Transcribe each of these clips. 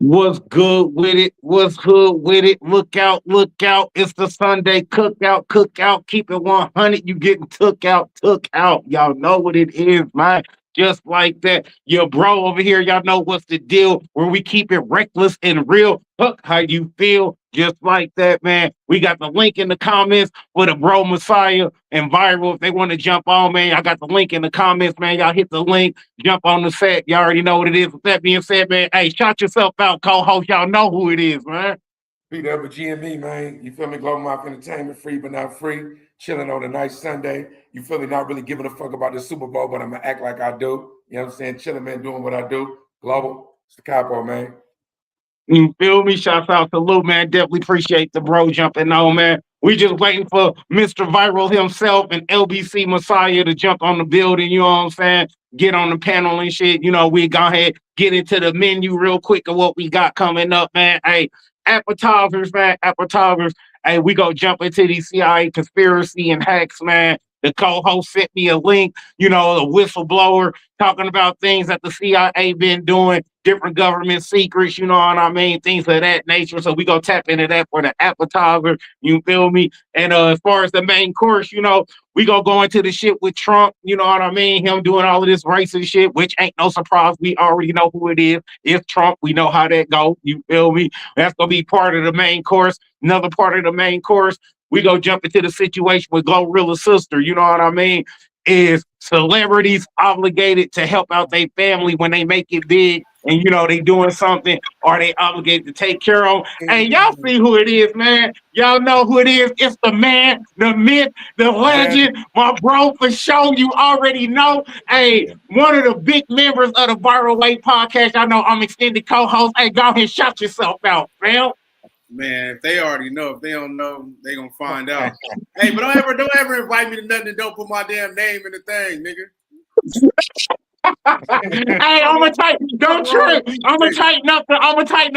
What's good with it? What's hood with it? Look out, look out. It's the Sunday cookout, cookout. Keep it 100. You getting took out, took out. Y'all know what it is, man. Just like that. Your bro over here, y'all know what's the deal. Where we keep it reckless and real. Hook, how you feel? Just like that, man. We got the link in the comments for the bro Messiah and Viiral. If they want to jump on, man, I got the link in the comments, man. Y'all hit the link, jump on the set. Y'all already know what it is. With that being said, man, hey, shout yourself out, co-host. Y'all know who it is, man. P-Dub of GME, man. You feel me? Global Mouth Entertainment, free but not free. Chilling on a nice Sunday. You feel me? Not really giving a fuck about the Super Bowl, but I'm going to act like I do. You know what I'm saying? Chilling, man, doing what I do. Global. It's the capo, man. You feel me? Shouts out to Lou, man. Definitely appreciate the bro jumping on, man. We just waiting for Mr. Viiral himself and LBC Messiah to jump on the building, you know what I'm saying? Get on the panel and shit. You know, we go ahead, get into the menu real quick of what we got coming up, man. Hey, appetizers, man. Appetizers. Hey, we go jump into these CIA conspiracy and hacks, man. The co-host sent me a link, you know, a whistleblower talking about things that the CIA been doing, different government secrets, you know what I mean? Things of that nature. So we gonna tap into that for the appetizer, you feel me? And as far as the main course, you know, we gonna go into the shit with Trump, you know what I mean? Him doing all of this racist shit, which ain't no surprise. We already know who it is. It's Trump. We know how that go. You feel me? That's gonna be part of the main course. Another part of the main course, we go jump into the situation with Glorilla's sister, you know what I mean? Is celebrities obligated to help out their family when they make it big and you know they doing something, are they obligated to take care of? Hey, y'all see who it is, man. Y'all know who it is. It's the man, the myth, the legend, my bro, for sure. You already know. Hey, one of the big members of the Viiral Way podcast. I know I'm extended co-host. Hey, go ahead and shout yourself out, man. Man, if they already know, if they don't know, they gonna find out. Hey, but don't ever invite me to nothing and don't put my damn name in the thing, nigga. Hey, I'm gonna tighten. Don't trip. I'm gonna tighten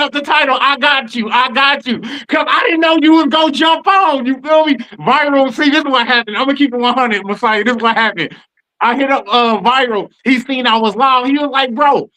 up the title. I got you. Cause I didn't know you was gonna jump on. You feel me? Viiral. See, this is what happened. I'm gonna keep it 100, Messiah. This is what happened. I hit up Viiral. He seen I was live. He was like, bro,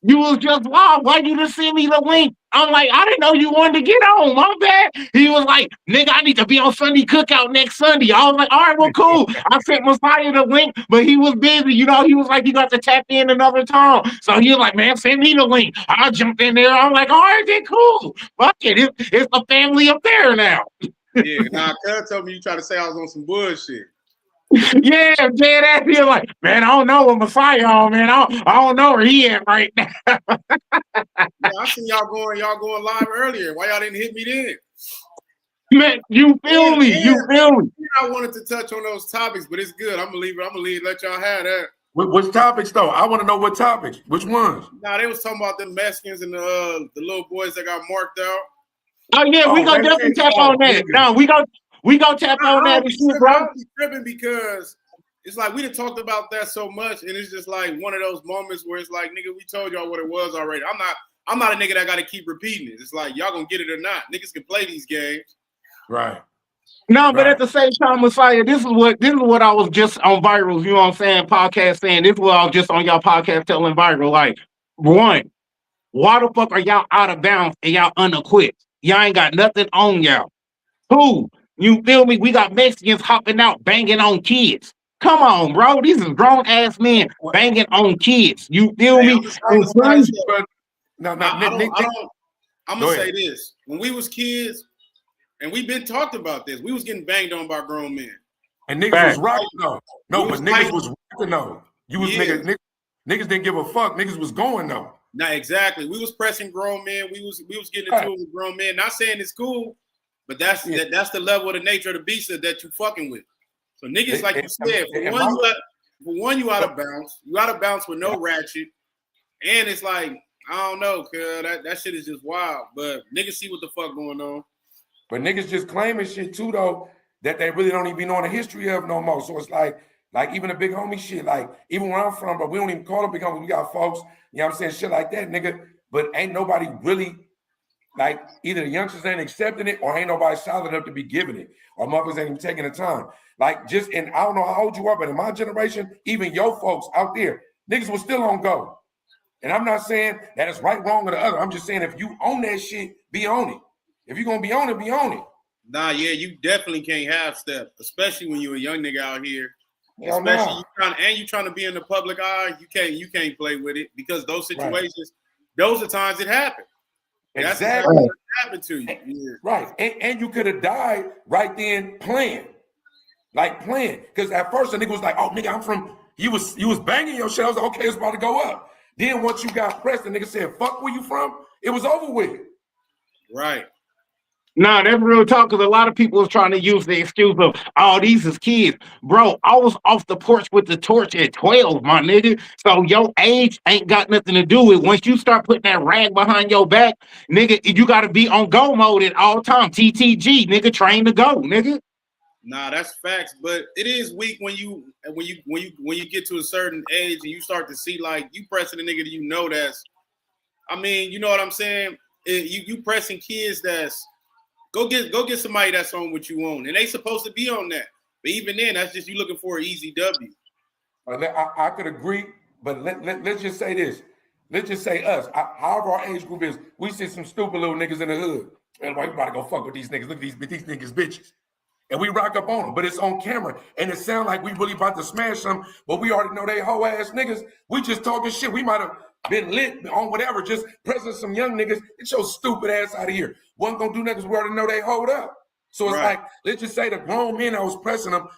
you was just live. Why you just send me the link? I'm like, I didn't know you wanted to get on. My bad. He was like, nigga, I need to be on Sunday Cookout next Sunday. I was like, all right, well, cool. I sent Messiah the link, but he was busy. You know, he was like, you got to tap in another time. So he was like, man, send me the link. I jumped in there. I'm like, all right, then cool. Fuck it. It's a family up there now. Yeah, nah, Cuz told me you try to say I was on some bullshit. Yeah, dead ass. He was like, man, I don't know what Messiah on, man. I don't know where he at right now. Yeah, I seen y'all going live earlier. Why y'all didn't hit me then? Man, you feel me? I wanted to touch on those topics, but it's good. I'm gonna leave. Let y'all have that. Which topics though? I want to know what topics. Which ones? Nah, they was talking about the Mexicans and the little boys that got marked out. Oh yeah, we gonna definitely tap on that. No, we gonna tap on that. I'm tripping because it's like we done talked about that so much, and it's just like one of those moments where it's like, nigga, we told y'all what it was already. I'm not a nigga that got to keep repeating it. It's like y'all gonna get it or not. Niggas can play these games. Right. No, but at the same time, Messiah, this is what I was just on Viiral, you know what I'm saying, podcast saying. This is what I was just on y'all podcast telling Viiral. Like, one, why the fuck are y'all out of bounds and y'all unequipped? Y'all ain't got nothing on y'all. Two, you feel me? We got Mexicans hopping out banging on kids. Come on, bro. These is grown ass men banging on kids. You feel me? I'm gonna say this. When we was kids, and we've been talked about this, we was getting banged on by grown men. And niggas was rocking though. No, but niggas was rocking though. You was niggas didn't give a fuck. Niggas was going though. Nah, exactly. We was pressing grown men. We was getting into it with grown men. Not saying it's cool, but that's the level of the nature of the beast that you fucking with. So niggas, like you said, for one, you out of bounds. You out of bounds with no ratchet. And it's like, I don't know, cuz that shit is just wild. But niggas see what the fuck going on. But niggas just claiming shit too, though, that they really don't even know the history of no more. So it's like even the big homie shit, like even where I'm from, but we don't even call them big homies. We got folks, you know what I'm saying, shit like that, nigga. But ain't nobody really, like, either the youngsters ain't accepting it or ain't nobody solid enough to be giving it. Or motherfuckers ain't even taking the time. Like, just, and I don't know how old you are, but in my generation, even your folks out there, niggas was still on go. And I'm not saying that it's right, wrong, or the other. I'm just saying if you own that shit, be on it. If you're gonna be on it, be on it. Nah, yeah, you definitely can't have step, especially when you're a young nigga out here. Hell Especially nah. you trying to be in the public eye. You can't play with it because those situations, those are times it happened. That's exactly what happened to you. Yeah. Right. And you could have died right then playing. Like playing. Because at first the nigga was like, oh nigga, I'm from you was banging your shit. I was like, okay, it's about to go up. Then once you got pressed, the nigga said, fuck where you from, it was over with. Right. Nah, that's real talk because a lot of people was trying to use the excuse of, oh, these is kids. Bro, I was off the porch with the torch at 12, my nigga. So your age ain't got nothing to do with once you start putting that rag behind your back, nigga, you gotta be on go mode at all time. TTG, nigga, train to go, nigga. Nah, that's facts, but it is weak when you get to a certain age and you start to see like you pressing a nigga that you know that's, I mean, you know what I'm saying? You pressing kids that's go get somebody that's on what you own, and they supposed to be on that. But even then, that's just you looking for an easy W. I could agree, but let's just say this. Let's just say us. However our age group is, we see some stupid little niggas in the hood. And like, we about to go fuck with these niggas. Look at these niggas bitches. And we rock up on them, but it's on camera. And it sound like we really about to smash them, but we already know they hoe ass niggas. We just talking shit. We might have been lit on whatever, just pressing some young niggas. Get your stupid ass out of here. Wasn't gonna do nothing because we already know they hold up. So it's like, let's just say the grown men I was pressing them,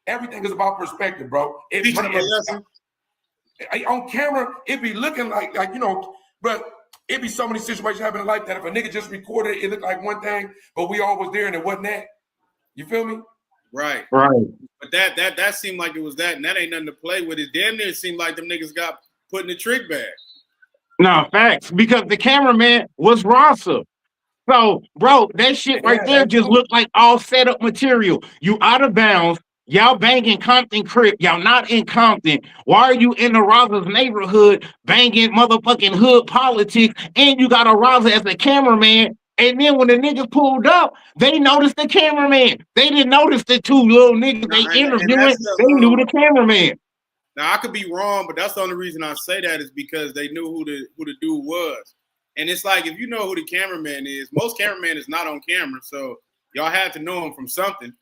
everything is about perspective, bro. On camera, it be looking like you know, but it be so many situations happening in life that if a nigga just recorded it, it looked like one thing, but we all was there and it wasn't that. You feel me? Right. But that seemed like it was that, and that ain't nothing to play with. It damn near seemed like them niggas got put in the trick bag. No, facts. Because the cameraman was Rasa. So, bro, that shit right there just looked like all set up material. You out of bounds. Y'all banging Compton Crip. Y'all not in Compton. Why are you in the Raza's neighborhood banging motherfucking hood politics? And you got a Raza as a cameraman. And then when the niggas pulled up, they noticed the cameraman. They didn't notice the two little niggas they interviewing. They knew the cameraman. Now I could be wrong, but that's the only reason I say that is because they knew who the dude was. And it's like, if you know who the cameraman is, most cameraman is not on camera, so y'all had to know him from something.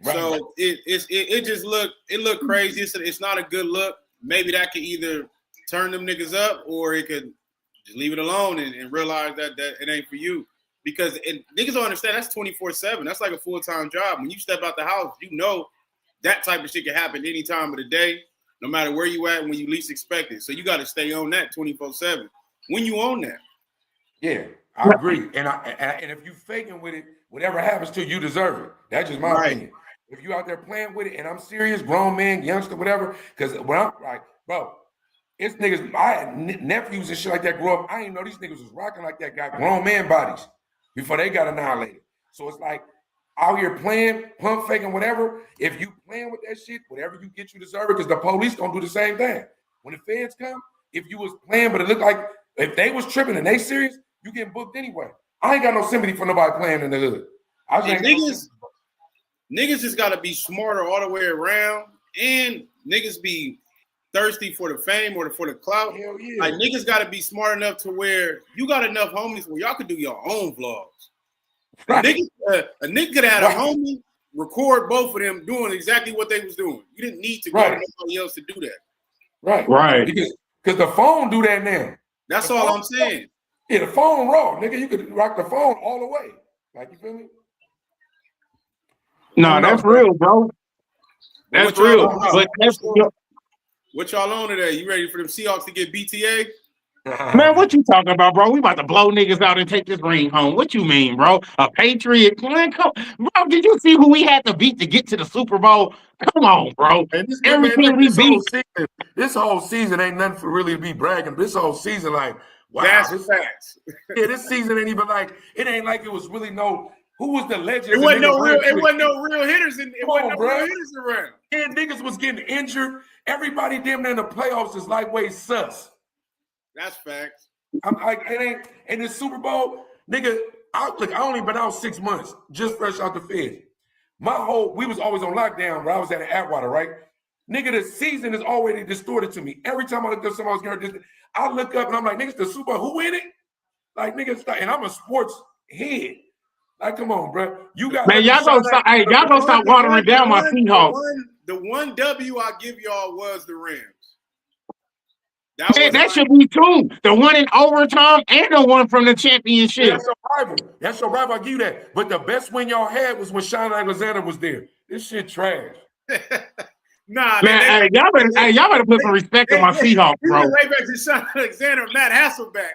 Right. So it just looked crazy. It's not a good look. Maybe that could either turn them niggas up, or it could just leave it alone and realize that it ain't for you. Because niggas don't understand that's 24/7. That's like a full-time job. When you step out the house, you know that type of shit can happen any time of the day, no matter where you at, when you least expect it. So you got to stay on that 24/7 when you own that. Yeah, I agree. And if you faking with it, whatever happens to you, deserve it. That's just my opinion. If you out there playing with it, and I'm serious, grown man, youngster, whatever, because when I'm like, bro, it's niggas, I had nephews and shit like that grow up. I didn't know these niggas was rocking like that, got grown man bodies before they got annihilated. So it's like, out here playing, pump faking, whatever. If you playing with that shit, whatever you get, you deserve it, because the police gonna do the same thing. When the feds come, if you was playing, but it looked like if they was tripping and they serious, you getting booked anyway. I ain't got no sympathy for nobody playing in the hood. Niggas just gotta be smarter all the way around, and niggas be thirsty for the fame or for the clout. Hell yeah. Like niggas gotta be smart enough to where you got enough homies where y'all could do your own vlogs. Right. A nigga could have had a homie record both of them doing exactly what they was doing. You didn't need to go to nobody else to do that. Right. Because the phone do that now. That's all I'm saying. Yeah, the phone raw, nigga. You could rock the phone all the way. Like, you feel me? No, that's real, bro. That's real. But what y'all on today? You ready for them Seahawks to get BTA? Man, what you talking about, bro? We about to blow niggas out and take this ring home. What you mean, bro? A Patriot? Man, bro, did you see who we had to beat to get to the Super Bowl? Come on, bro. And this whole season ain't nothing for really to be bragging. This whole season, like, wow. That's facts. Yeah, this season ain't even like, it ain't like it was really who was the legend? It wasn't no real hitters around. Yeah, niggas was getting injured. Everybody damn near in the playoffs is lightweight sus. That's facts. I'm like, it ain't in the Super Bowl, nigga. I only been out 6 months, just fresh out the feds. We was always on lockdown, but I was at Atwater, right? Nigga, the season is already distorted to me. Every time I look up somebody's going I look up and I'm like, niggas, the Super Bowl, who in it? Like, niggas, and I'm a sports head. Like, come on, bro. You got Man, y'all gonna stop. Hey, y'all gonna stop watering down my Seahawks. The one W I give y'all was the Rams. That should be two. The one in overtime and the one from the championship. That's your rival. That's your rival. I give you that. But the best win y'all had was when Shaun Alexander was there. This shit trash. Nah, man, y'all better put some respect on my Seahawks, bro. Way back to Shaun Alexander, Matt Hasselbeck.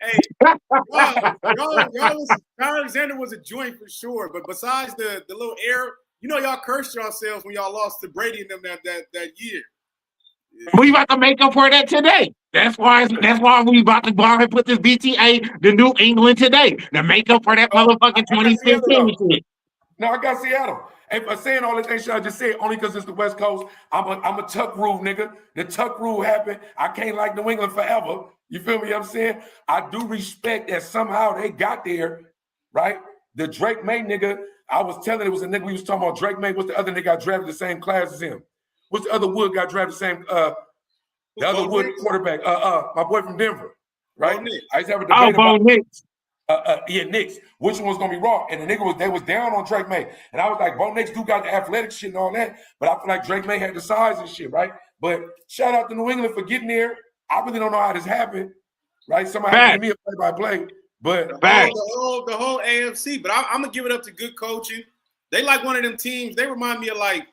Hey, Shaun Alexander was a joint for sure. But besides the little error, you know, y'all cursed yourselves when y'all lost to Brady and them that year. Yeah. We about to make up for that today. That's why we about to go and put this BTA to New England today to make up for that motherfucking 2015 shit. No, I got Seattle. And for saying all the things I just said, only because it's the West Coast, I'm a Tuck rule nigga. The Tuck rule happened. I can't like New England forever. You feel me? I'm saying I do respect that somehow they got there, right? The Drake May nigga, I was telling it was a nigga we was talking about. Drake May, what's the other nigga got drafted the same class as him? What's the other Wood got drafted the same? The other Wood quarterback, my boy from Denver, right? I used to have a debate about Nix. Knicks. Which one was gonna be raw? And the nigga they was down on Drake May. And I was like, Bo Nix do got the athletic shit and all that, but I feel like Drake May had the size and shit, right? But shout out to New England for getting there. I really don't know how this happened, right? Somebody had to give me a play-by-play, but the whole AFC. But I'm gonna give it up to good coaching. They like one of them teams. They remind me of like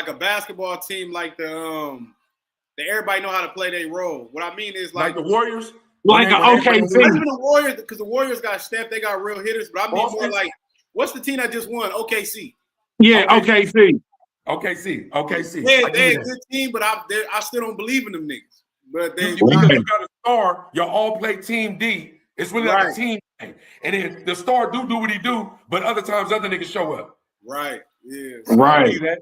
a basketball team, like the everybody know how to play their role. What I mean is like the Warriors. Like an OKC. Not even the Warriors, because the Warriors got Steph, they got real hitters. But I mean more like, what's the team that just won? OKC. Yeah, OKC. OKC. They're a good team, but I still don't believe in them niggas. But you got a star, y'all all play Team D. It's really like a team thing. And then the star do what he do, but other times other niggas show up. Right. Yeah. Right.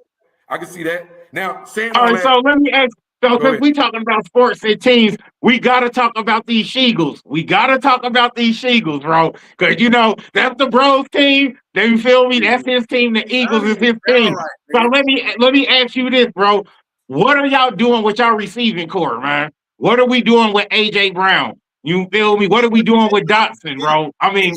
I can see that. Now, all right, so let me ask. So since we talking about sports and teams, we gotta talk about these Sheagles. Bro. Because you know, that's the bros team. You feel me? That's his team. The Eagles is his team. Right, so let me ask you this, bro. What are y'all doing with y'all receiving core, man? What are we doing with AJ Brown? You feel me? What are we doing with Dotson, bro? I mean,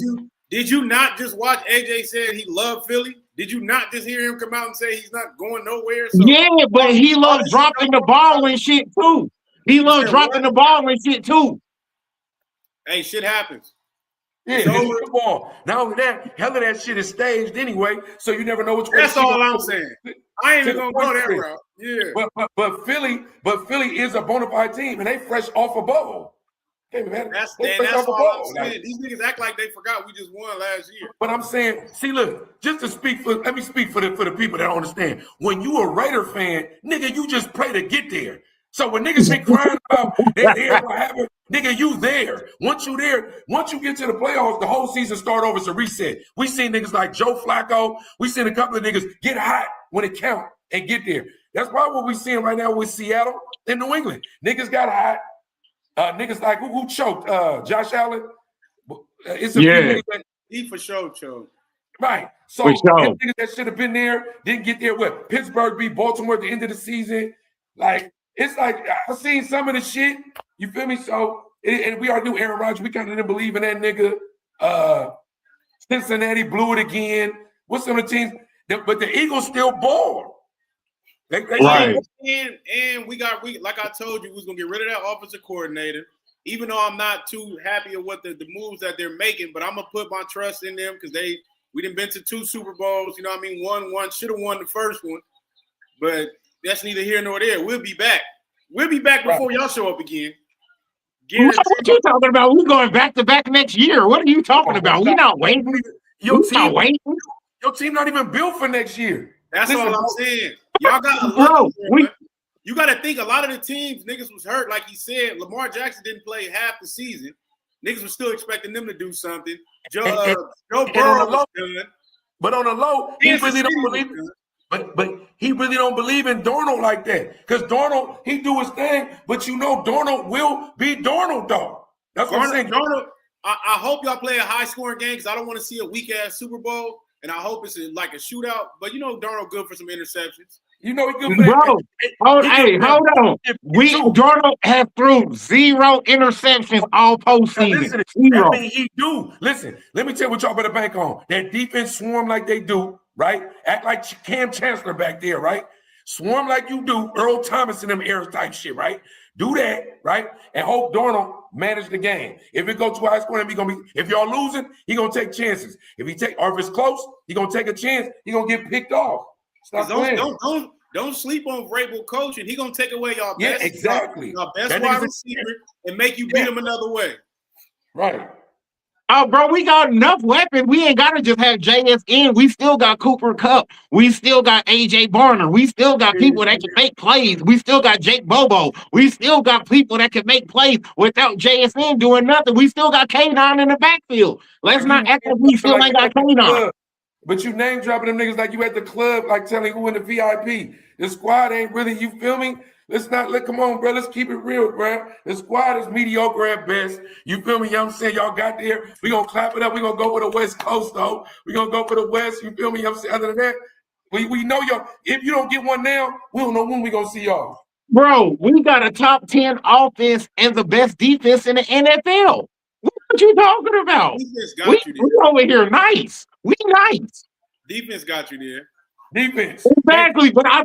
did you not just watch AJ said he loved Philly? Did you not just hear him come out and say he's not going nowhere? So, yeah, but he loves dropping the ball and shit too. He loves dropping the ball and shit too. Hey, shit happens. Yeah, it's football. Not only that, hell of that shit is staged anyway, so you never know which way. That's all I'm saying. I ain't even gonna go that route. Yeah. But Philly is a bona fide team, and they fresh off a bubble. Hey, man, that's all I'm saying. These niggas act like they forgot we just won last year. But I'm saying, see, look, just to speak for, let me speak for the people that don't understand. When you a Raider fan, nigga, you just pray to get there. So when niggas be crying about they there, what happened, nigga, you there. Once you get to the playoffs, the whole season start over. It's a reset. We seen niggas like Joe Flacco. We seen a couple of niggas get hot when it count and get there. That's probably what we seeing right now with Seattle and New England. Niggas got hot. Niggas like who choked? Josh Allen. It's a niggas that he for sure choked. Right. So niggas that should have been there didn't get there. What? Pittsburgh beat Baltimore at the end of the season. Like it's like I've seen some of the shit. You feel me? So and we already knew Aaron Rodgers. We kind of didn't believe in that nigga. Cincinnati blew it again. What's some of the teams? But the Eagles still balled. Right. And we like I told you, we was gonna get rid of that offensive coordinator. Even though I'm not too happy with what the moves that they're making, but I'm gonna put my trust in them because we done been to 2 Super Bowls. You know what I mean? One should have won the first one, but that's neither here nor there. We'll be back. We'll be back before y'all show up again. What you talking about? We're going back to back next year. What are you talking about? We're not waiting. Your team not even built for next year. That's all I'm saying. Y'all got a lot you got to think a lot of the teams, niggas was hurt. Like he said, Lamar Jackson didn't play half the season. Niggas was still expecting them to do something. Joe Burrow was done. But on the low, he really don't believe it. But he really don't believe in Darnold like that. Because Darnold, he do his thing, but you know Darnold will be Darnold, though. That's what I'm saying. Darnold, I hope y'all play a high-scoring game because I don't want to see a weak-ass Super Bowl. And I hope it's like a shootout. But you know Darnold good for some interceptions. You know he good for that. Bro, hold on. Darnold has threw 0 interceptions all postseason. Listen, Zero. that means he do. Listen, let me tell you what y'all better bank on. That defense swarm like they do, right? Act like Cam Chancellor back there, right? Swarm like you do, Earl Thomas and them errors type shit, right? Do that, right? And hope Darnold manage the game. If it goes to a high score, if y'all losing, he gonna take chances. If it's close, he gonna take a chance. He gonna get picked off. Don't sleep on Vrabel coaching. He gonna take away y'all best, exactly. Y'all best wide receiver and make you beat him another way. Right. Oh, bro, we got enough weapons. We ain't got to just have JSN. We still got Cooper Kupp. We still got AJ Barner. We still got people that can make plays. We still got Jake Bobo. We still got people that can make plays without JSN doing nothing. We still got K9 in the backfield. Let's not act like we still ain't got K9. But you name dropping them niggas like you at the club, like telling who in the VIP. The squad ain't really, you feel me? Come on, bro. Let's keep it real, bro. The squad is mediocre at best. You feel me? You know what I'm saying? Y'all got there. We gonna clap it up. We gonna go for the West Coast, though. We gonna go for the West. You feel me? You know what I'm saying? Other than that, we know y'all. If you don't get one now, we don't know when we gonna see y'all. Bro, we got a top 10 offense and the best defense in the NFL. What you talking about? Defense got you there. We over here nice. We nice. Defense got you there. Defense. Exactly. But I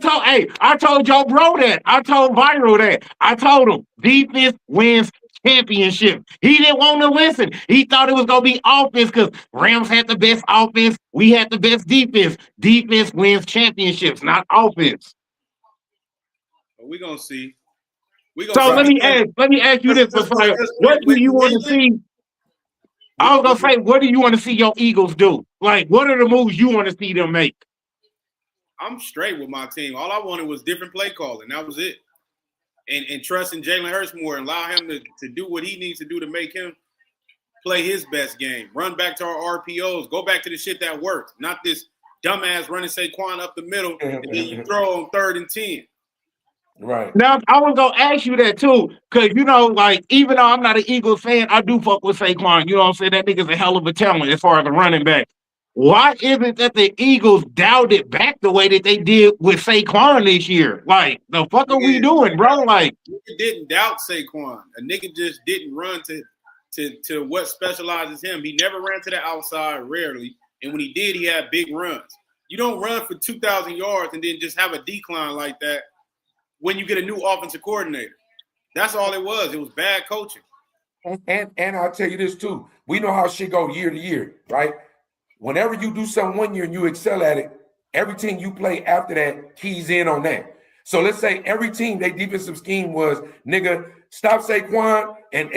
told Joe Bro that. I told Viiral that. I told him defense wins championship. He didn't want to listen. He thought it was gonna be offense because Rams had the best offense. We had the best defense. Defense wins championships, not offense. We're gonna see. Let me ask you this, Messiah. What do you want to see? I was gonna say, what do you want to see your Eagles do? Like, what are the moves you want to see them make? I'm straight with my team. All I wanted was different play calling. That was it. And trusting Jalen Hurts more and allow him to do what he needs to do to make him play his best game. Run back to our RPOs. Go back to the shit that works. Not this dumbass running Saquon up the middle and then you throw on 3rd and 10. Right. Now, I was going to ask you that, too, because, you know, like, even though I'm not an Eagles fan, I do fuck with Saquon. You know what I'm saying? That nigga's a hell of a talent as far as a running back. Why is it that the Eagles doubted back the way that they did with Saquon this year? Like, the fuck are we doing, bro? Like, nigga didn't doubt Saquon. A nigga just didn't run to what specializes him. He never ran to the outside, rarely. And when he did, he had big runs. You don't run for 2,000 yards and then just have a decline like that when you get a new offensive coordinator. That's all it was. It was bad coaching. And I'll tell you this too. We know how shit go year to year, right? Whenever you do something one year and you excel at it, every team you play after that keys in on that. So let's say every team, their defensive scheme was, nigga, stop Saquon and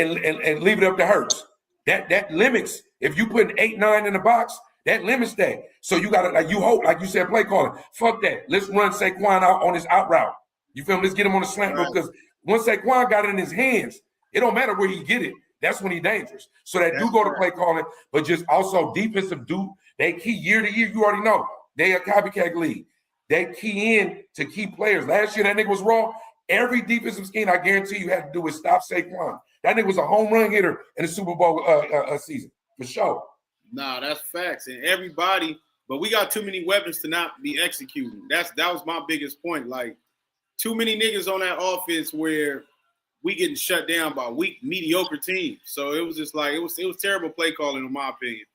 leave it up to Hurts. That limits. If you put 8-9 in the box, that limits that. So you gotta, like you hope, like you said, play calling. Fuck that. Let's run Saquon out on his out route. You feel me? Let's get him on the slant route because once Saquon got it in his hands, it don't matter where he get it. That's when he's dangerous. So that do go to play calling, but just also defensive do. They key year to year. You already know they a copycat league. They key in to key players. Last year that nigga was raw. Every defensive scheme I guarantee you had to do with stop Saquon. That nigga was a home run hitter in the Super Bowl season for sure. Nah, that's facts. And everybody, but we got too many weapons to not be executing. That was my biggest point. Like too many niggas on that offense where we getting shut down by weak, mediocre teams. So it was just like it was terrible play calling, in my opinion.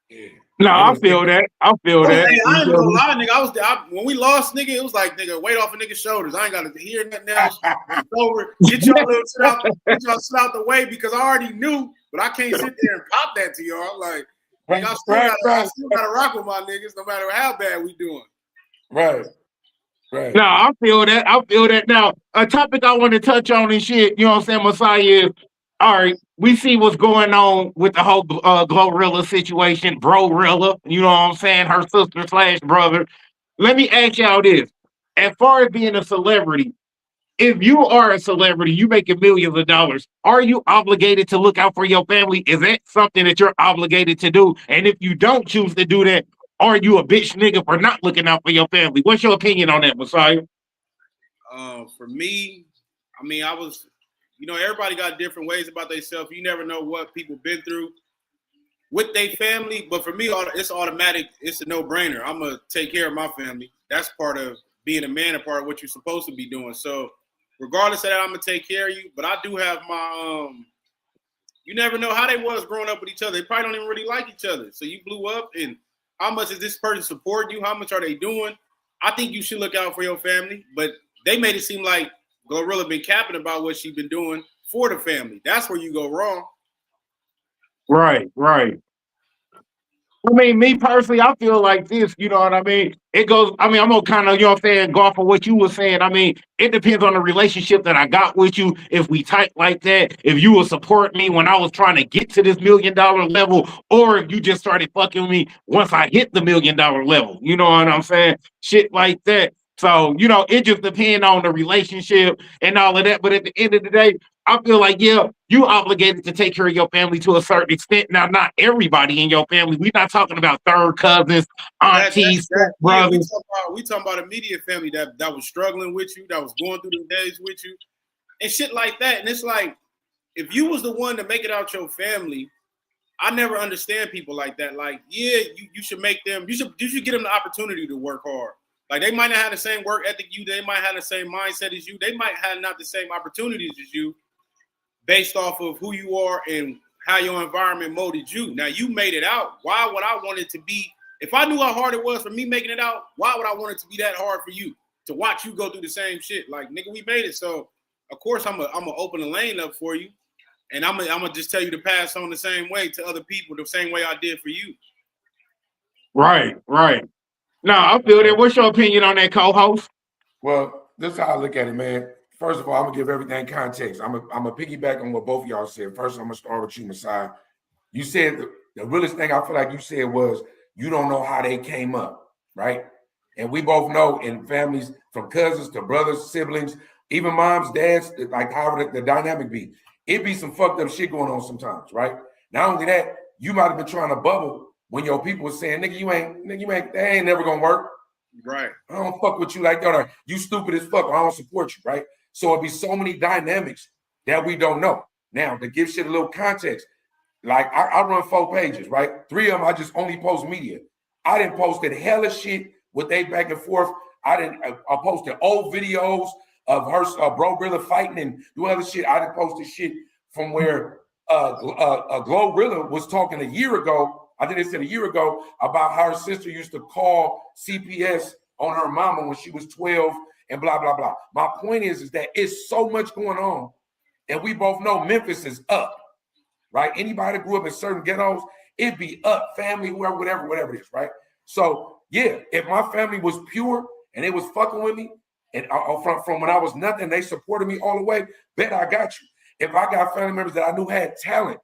Yeah. No, I feel that. I ain't gonna lie, nigga. When we lost, nigga, it was like, nigga, weight off a nigga's shoulders. I ain't got to hear nothing else. It's over. Get y'all shit out the way because I already knew, but I can't sit there and pop that to y'all. Like, I still gotta rock with my niggas no matter how bad we doing. Right. No, I feel that. Now, a topic I want to touch on and shit, you know what I'm saying, Messiah, is, all right, we see what's going on with the whole Glorilla situation, Bro-Rilla, you know what I'm saying, her sister / brother. Let me ask y'all this. As far as being a celebrity, if you are a celebrity, you making millions of dollars, are you obligated to look out for your family? Is that something that you're obligated to do? And if you don't choose to do that, are you a bitch nigga for not looking out for your family? What's your opinion on that, Messiah? For me, I mean, everybody got different ways about themselves. You never know what people been through with their family. But for me, it's automatic. It's a no-brainer. I'm going to take care of my family. That's part of being a man, a part of what you're supposed to be doing. So regardless of that, I'm gonna take care of you. But I do have my you never know how they was growing up with each other. They probably don't even really like each other. So you blew up, and how much is this person support you? How much are they doing? I think you should look out for your family. But they made it seem like Glorilla been capping about what she been doing for the family. That's where you go wrong. Right, right. I mean, me personally, I feel like this, you know what I mean? It goes, I mean, I'm gonna kind of, you know what I'm saying, go off of what you were saying. I mean, it depends on the relationship that I got with you. If we tight like that, if you will support me when I was trying to get to this $1 million level, or if you just started fucking with me once I hit the $1 million level, you know what I'm saying? Shit like that. So, you know, it just depends on the relationship and all of that. But at the end of the day, I feel like, yeah, you obligated to take care of your family to a certain extent. Now, not everybody in your family. We're not talking about third cousins, aunties, brothers. We talking about immediate family that was struggling with you, that was going through the days with you, and shit like that. And it's like, if you was the one to make it out your family, I never understand people like that. Like, yeah, you should make them. You should give them the opportunity to work hard. Like, they might not have the same work ethic you. They might have the same mindset as you. They might have not the same opportunities as you, based off of who you are and how your environment molded you. Now, you made it out. Why would I want it to be? If I knew how hard it was for me making it out, why would I want it to be that hard for you to watch you go through the same shit? Like, nigga, we made it. So, of course, I'm gonna open the lane up for you, and I'm gonna just tell you to pass on the same way to other people, the same way I did for you. Right, right. Now, I feel that. What's your opinion on that, co-host? Well, this is how I look at it, man. First of all, I'm gonna give everything context. I'm gonna piggyback on what both of y'all said. First, I'm gonna start with you, Messiah. You said the realest thing I feel like you said was you don't know how they came up, right? And we both know in families, from cousins to brothers, siblings, even moms, dads, like however the dynamic be, it be some fucked up shit going on sometimes, right? Not only that, you might have been trying to bubble when your people were saying, nigga, they ain't never gonna work. Right. I don't fuck with you like that, or you stupid as fuck, or I don't support you, right? So it'd be so many dynamics that we don't know. Now, to give shit a little context, like I run 4 pages, right? 3 of them I just only post media. I didn't posted hella shit with they back and forth. I posted old videos of her Glorilla fighting and do other shit. I didn't posted shit from where Glorilla was talking a year ago. I think they said a year ago about how her sister used to call CPS on her mama when she was 12 and blah, blah, blah. My point is that it's so much going on, and we both know Memphis is up, right? Anybody that grew up in certain ghettos, it'd be up, family, whoever, whatever it is, right? So, yeah, if my family was pure and they was fucking with me, and from when I was nothing, they supported me all the way, bet I got you. If I got family members that I knew had talent,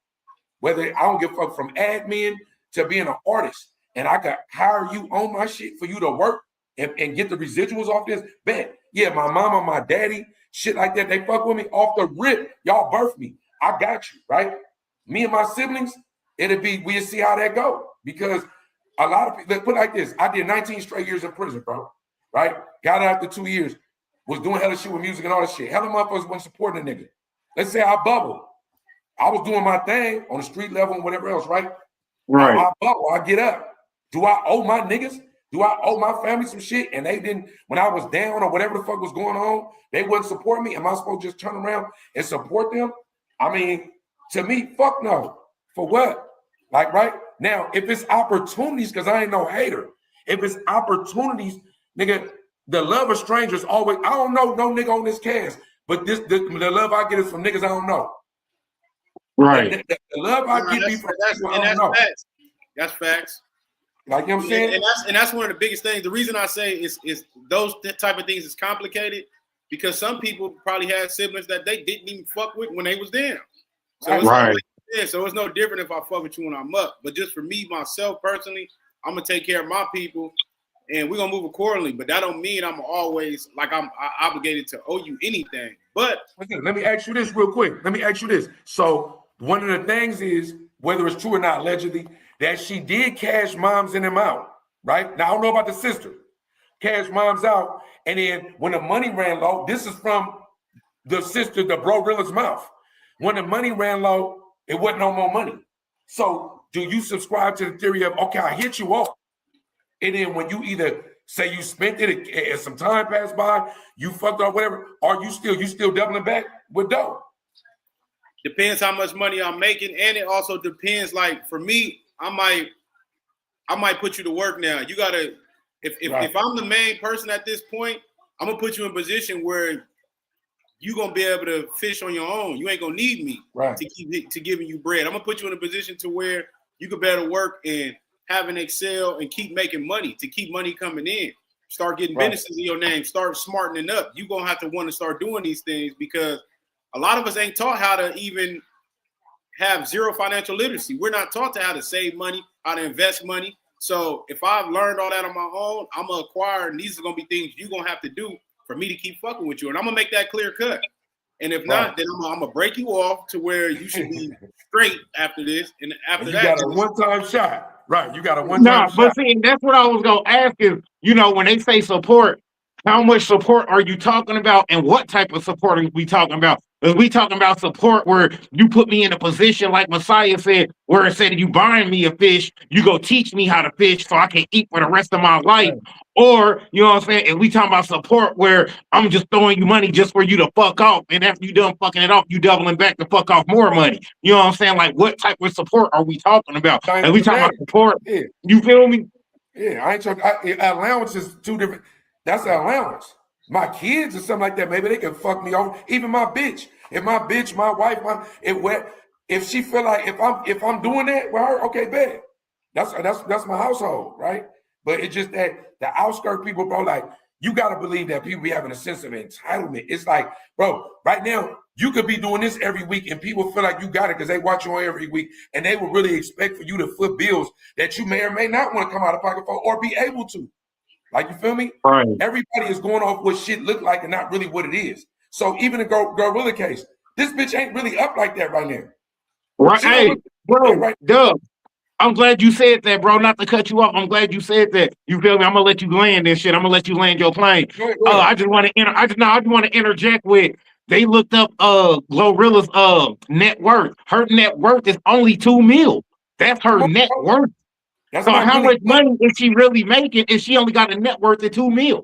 whether I don't give a fuck from admin to being an artist, and I could hire you on my shit for you to work and get the residuals off this, bet. Yeah, my mama, my daddy, shit like that, they fuck with me off the rip. Y'all birthed me. I got you, right? Me and my siblings, we'll see how that go. Because a lot of people, put it like this, I did 19 straight years in prison, bro, right? Got out after 2 years, was doing hella shit with music and all that shit. Hella motherfuckers wasn't supporting a nigga. Let's say I bubbled. I was doing my thing on the street level and whatever else, right? Right. I bubble, I get up. Do I owe my niggas? Do I owe my family some shit? And they didn't, when I was down or whatever the fuck was going on, they wouldn't support me. Am I supposed to just turn around and support them? I mean, to me, fuck no. For what? Like, right? Now, if it's opportunities, because I ain't no hater. If it's opportunities, nigga, the love of strangers always, I don't know no nigga on this cast, but the love I get is from niggas I don't know. Right. The love I get be from people I don't know. Facts. That's facts. Like, you know what I'm saying? And that's one of the biggest things. The reason I say is those type of things is complicated because some people probably had siblings that they didn't even fuck with when they was down. So it's right. So it's no different if I fuck with you when I'm up. But just for me, myself personally, I'm gonna take care of my people, and we're gonna move accordingly. But that don't mean I'm always like I'm obligated to owe you anything. But let me ask you this real quick. So one of the things is, whether it's true or not, allegedly, that she did cash moms in them out, right? Now, I don't know about the sister. Cash moms out, and then when the money ran low, this is from the sister, the Glorilla's mouth. When the money ran low, it wasn't no more money. So do you subscribe to the theory of, okay, I hit you off, and then when you either say you spent it and some time passed by, you fucked up, whatever, or you still doubling back with dough? Depends how much money I'm making, and it also depends. Like for me, I might put you to work now. You gotta, if I'm the main person at this point, I'm gonna put you in a position where you're gonna be able to fish on your own. You ain't gonna need me to giving you bread. I'm gonna put you in a position to where you can better work and have an Excel and keep making money, to keep money coming in. Start getting businesses in your name. Start smartening up. You're gonna have to want to start doing these things because a lot of us ain't taught how to even have zero financial literacy. We're not taught to how to save money, how to invest money. So if I've learned all that on my own, I'm gonna acquire, and these are gonna be things you're gonna have to do for me to keep fucking with you. And I'm gonna make that clear cut. And if not, then I'm gonna break you off to where you should be straight after this. And after that, you got a one-time shot. Right, you got a one-time shot. But see, that's what I was gonna ask is, when they say support, how much support are you talking about, and what type of support are we talking about? Are we talking about support where you put me in a position like Messiah said, where it said you buying me a fish, you go teach me how to fish so I can eat for the rest of my life? Right. Or, you know what I'm saying? And we talking about support where I'm just throwing you money just for you to fuck off. And after you done fucking it off, you doubling back to fuck off more money. You know what I'm saying? Like, what type of support are we talking about? And we talking about support. Yeah. You feel me? Yeah, I ain't talking. Allowance is two different. That's an allowance. My kids or something like that, maybe they can fuck me over. Even my bitch. If my bitch, my wife, if she feel like if I'm doing that with her, okay, bad. That's my household, right? But it's just that the outskirt people, bro, like you gotta believe that people be having a sense of entitlement. It's like, bro, right now you could be doing this every week and people feel like you got it because they watch you on every week and they will really expect for you to foot bills that you may or may not want to come out of pocket for or be able to. Like, you feel me? Right. Everybody is going off what shit look like and not really what it is. So even in Gorilla case, this bitch ain't really up like that right now. Right. Hey, bro, Dub, I'm glad you said that, bro. Not to cut you off. I'm glad you said that. You feel me? I'm gonna let you land this shit. I'm gonna let you land your plane. Go ahead. I just want to interject with. They looked up Glorilla's net worth. Her net worth is only $2 million. That's her net worth. That's so how really much money is she really making if she only got a net worth of $2 million?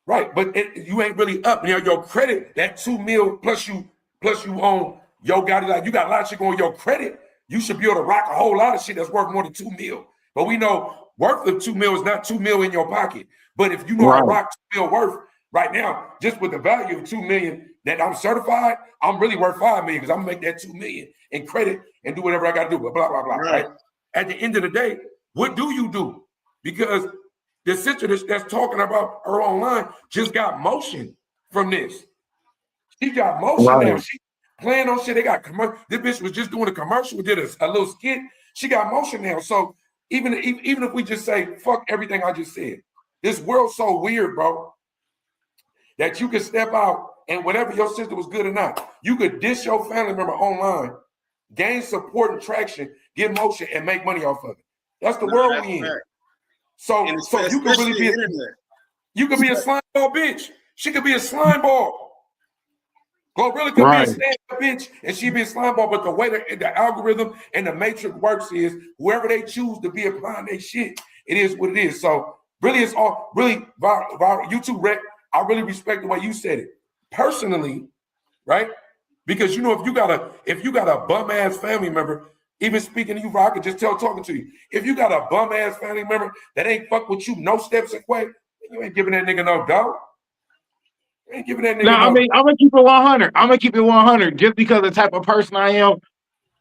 Right, but you ain't really up. Your credit, that $2 million plus you own your got like you got a lot of shit on your credit. You should be able to rock a whole lot of shit that's worth more than $2 million. But we know worth of $2 million is not $2 million in your pocket. But if you know I rock $2 million worth right now, just with the value of $2 million that I'm certified, I'm really worth $5 million because I'm gonna make that $2 million in credit and do whatever I gotta do. Blah blah blah. Right. At the end of the day, what do you do? Because the sister that's talking about her online just got motion from this. She got motion now. She playing on shit. They got commercial. This bitch was just doing a commercial, did a little skit. She got motion now. So even if we just say, fuck everything I just said, this world's so weird, bro, that you can step out and whatever your sister was good or not, you could dish your family member online, gain support and traction, get motion, and make money off of it. That's the world we in. So you could really be a slime ball bitch. She could be a slime ball. Glorilla could be a stand-up bitch and she be a slime ball. But the way the algorithm and the matrix works is whoever they choose to be applying their shit, it is what it is. So really, it's all really viral. YouTube rec. I really respect the way you said it personally, right? Because if you got a bum ass family member. Even speaking to you, I could just talking to you. If you got a bum ass family member that ain't fuck with you, no steps away, you ain't giving that nigga no dog. You ain't giving that nigga I mean, I'm gonna keep it 100. I'm gonna keep it 100 just because of the type of person I am.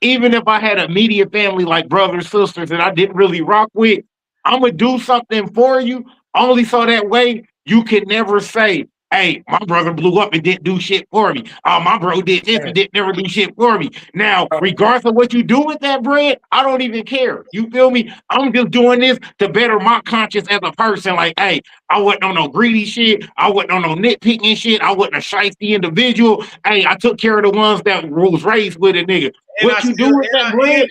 Even if I had a immediate family like brothers, sisters that I didn't really rock with, I'm gonna do something for you only so that way you can never say, hey, my brother blew up and didn't do shit for me. Oh, my bro did this and didn't never do shit for me. Now, regardless of what you do with that bread, I don't even care. You feel me? I'm just doing this to better my conscience as a person. Like, hey, I wasn't on no greedy shit. I wasn't on no nitpicking shit. I wasn't a shiesty individual. Hey, I took care of the ones that was raised with a nigga. And what you do with that bread?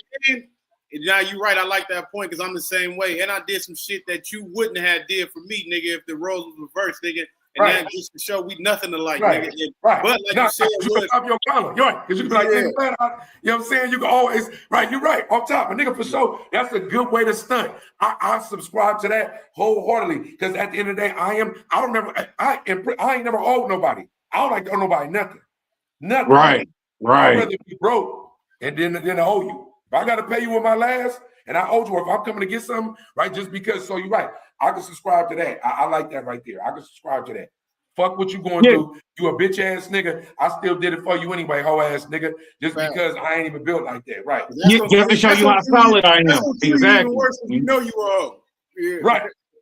Now you're right. I like that point because I'm the same way. And I did some shit that you wouldn't have did for me, nigga, if the roles was reversed, nigga. and that just to show we nothing alike, right. nigga. Right. But like you said, you can stop your collar. You're right. Because you can be like, nigga, man, you know what I'm saying? You can always, right, you're right, on top. A nigga for sure, that's a good way to stunt. I subscribe to that wholeheartedly. Because at the end of the day, I ain't never owed nobody. I don't like to owe nobody nothing. Nothing. Right. I'd rather be broke and then I owe you. If I got to pay you with my last and I owe you, or if I'm coming to get something, right, just because, so you're right. I can subscribe to that. I like that right there. I can subscribe to that. Fuck what you going through. You a bitch ass nigga. I still did it for you anyway, hoe ass nigga. Just because I ain't even built like that, right? Just to show you how solid I am. Exactly. Even worse when you know you are hoe. Yeah.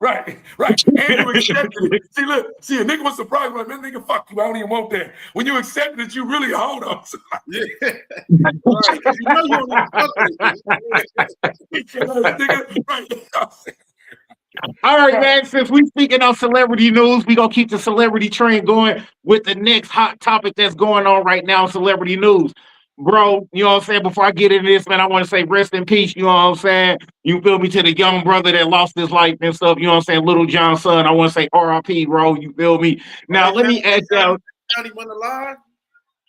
Right. And you accepted it. See, a nigga was surprised when that nigga fuck you. I don't even want that. When you accept it, you really hold on. Yeah. Right. You know you don't fuck with All right, man. Since we speaking of celebrity news, we gonna keep the celebrity train going with the next hot topic that's going on right now, celebrity news. Bro, you know what I'm saying? Before I get into this, man, I want to say rest in peace, you know what I'm saying? You feel me, to the young brother that lost his life and stuff, you know what I'm saying? Little John's son. I want to say RIP, bro. You feel me? Now, let me ask y'all.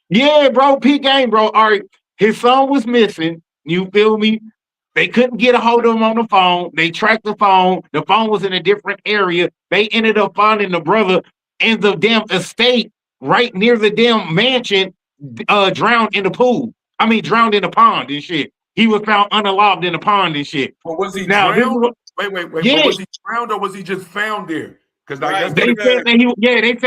Yeah, bro, P game, bro. All right, his son was missing. You feel me? They couldn't get a hold of him on the phone. They tracked the phone. The phone was in a different area. They ended up finding the brother in the damn estate right near the damn mansion, drowned in the pool. I mean, drowned in the pond and shit. He was found unalived in the pond and shit. But was he drowned? Wait. Yeah. Was he drowned or was he just found there? Because they said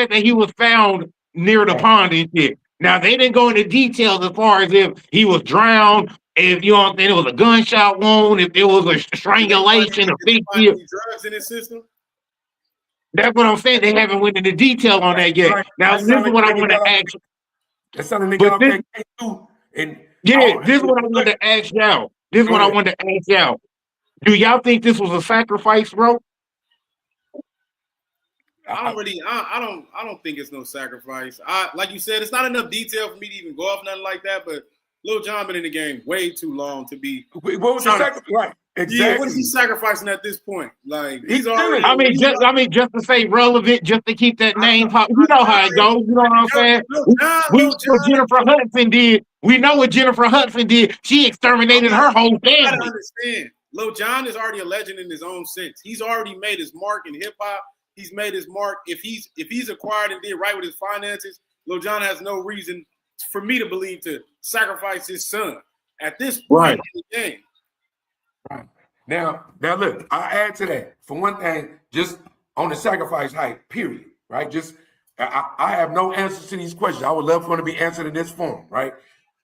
that he was found near the pond and shit. Now they didn't go into details as far as if he was drowned, if you know, it was a gunshot wound, if it was a strangulation, a big deal. Drugs in his system. That's what I'm saying. They haven't went into detail on that yet. Right. Now this is what I want to ask. That's something they got off that K2 and this is what I wanted to ask y'all. This is what I wanted to ask y'all. Do y'all think this was a sacrifice, bro? I don't think it's no sacrifice. Like you said, it's not enough detail for me to even go off nothing like that. But Lil Jon been in the game way too long to be. What was the sacrifice? Right. Exactly. Yeah, what is he sacrificing at this point? Like he's already. Just to say relevant, just to keep that name pop. You know how it goes. You know what I'm saying? We know what Jennifer Hudson did. We know what Jennifer Hudson did. She exterminated her whole family. You gotta understand, Lil Jon is already a legend in his own sense. He's already made his mark in hip hop. He's made his mark. If he's acquired and did right with his finances, Lil Jon has no reason for me to believe to sacrifice his son at this point in the game. Right. Now look, I add to that. For one thing, just on the sacrifice hype, period. Right? Just I have no answers to these questions. I would love for them to be answered in this form, right?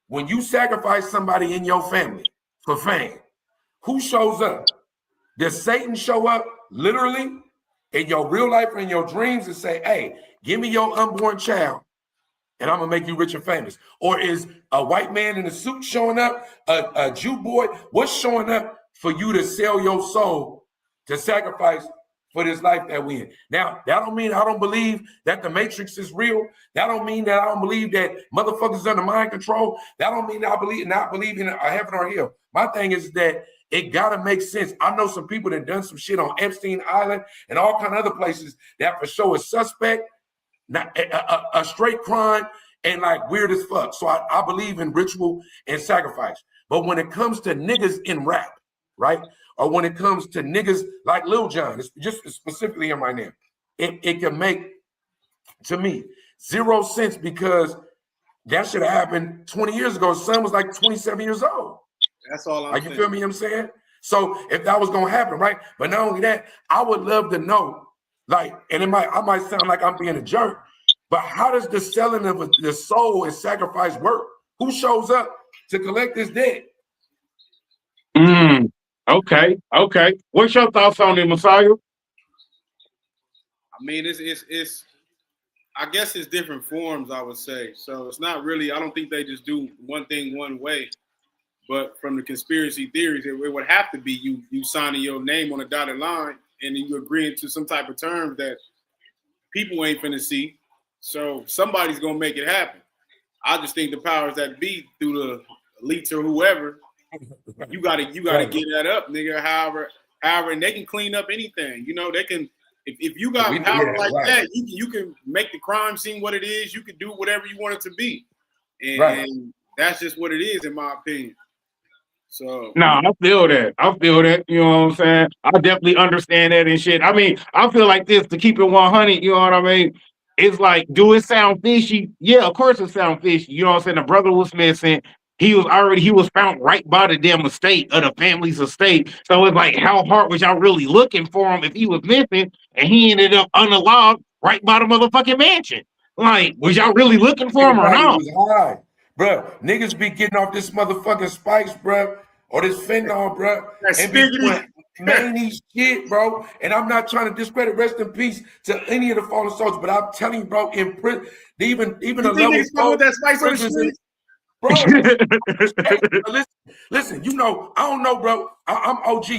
When you sacrifice somebody in your family for fame, who shows up? Does Satan show up literally in your real life or in your dreams and say, hey, give me your unborn child and I'm gonna make you rich and famous? Or is a white man in a suit showing up, a Jew boy? What's showing up for you to sell your soul to sacrifice for this life that we in? Now, that don't mean I don't believe that the Matrix is real. That don't mean that I don't believe that motherfuckers under mind control. That don't mean I not believe in a heaven or hell. My thing is that it gotta make sense. I know some people that done some shit on Epstein Island and all kind of other places that for sure is suspect, not a straight crime, and like weird as fuck. So I believe in ritual and sacrifice. But when it comes to niggas in rap, right? Or when it comes to niggas like Lil Jon, it's just specifically him right now, it can make, to me, zero sense because that should have happened 20 years ago. His son was like 27 years old. That's all I'm saying. You feel me? I'm saying? So if that was gonna happen, right? But not only that, I would love to know, like, and I might sound like I'm being a jerk, but how does the selling of the soul and sacrifice work? Who shows up to collect this debt? Okay. What's your thoughts on it, Messiah? I mean, it's I guess it's different forms, I would say. So it's not really, I don't think they just do one thing one way. But from the conspiracy theories, it would have to be you signing your name on a dotted line and then you agreeing to some type of terms that people ain't finna see. So somebody's gonna make it happen. I just think the powers that be through the elites or whoever, you gotta get that up, nigga. However, and they can clean up anything. You know, they can If you got power that, you can make the crime scene what it is. You can do whatever you want it to be, and that's just what it is, in my opinion. So I feel that. You know what I'm saying? I definitely understand that and shit. I mean, I feel like this, to keep it 100. You know what I mean? It's like, do it sound fishy? Yeah, of course it sound fishy. You know what I'm saying? The brother was missing. He was found right by the damn estate of the family's estate. So it's like, how hard was y'all really looking for him if he was missing and he ended up unalived right by the motherfucking mansion? Like, was y'all really looking for him or not? Bro, niggas be getting off this motherfucking spice, bro, or this fentanyl, bro, and be doing many shit, bro. And I'm not trying to discredit, rest in peace to any of the fallen soldiers, but I'm telling you, bro, in prison, even a level with that spice on the street, bro. Listen, you know, I don't know, bro. I'm OG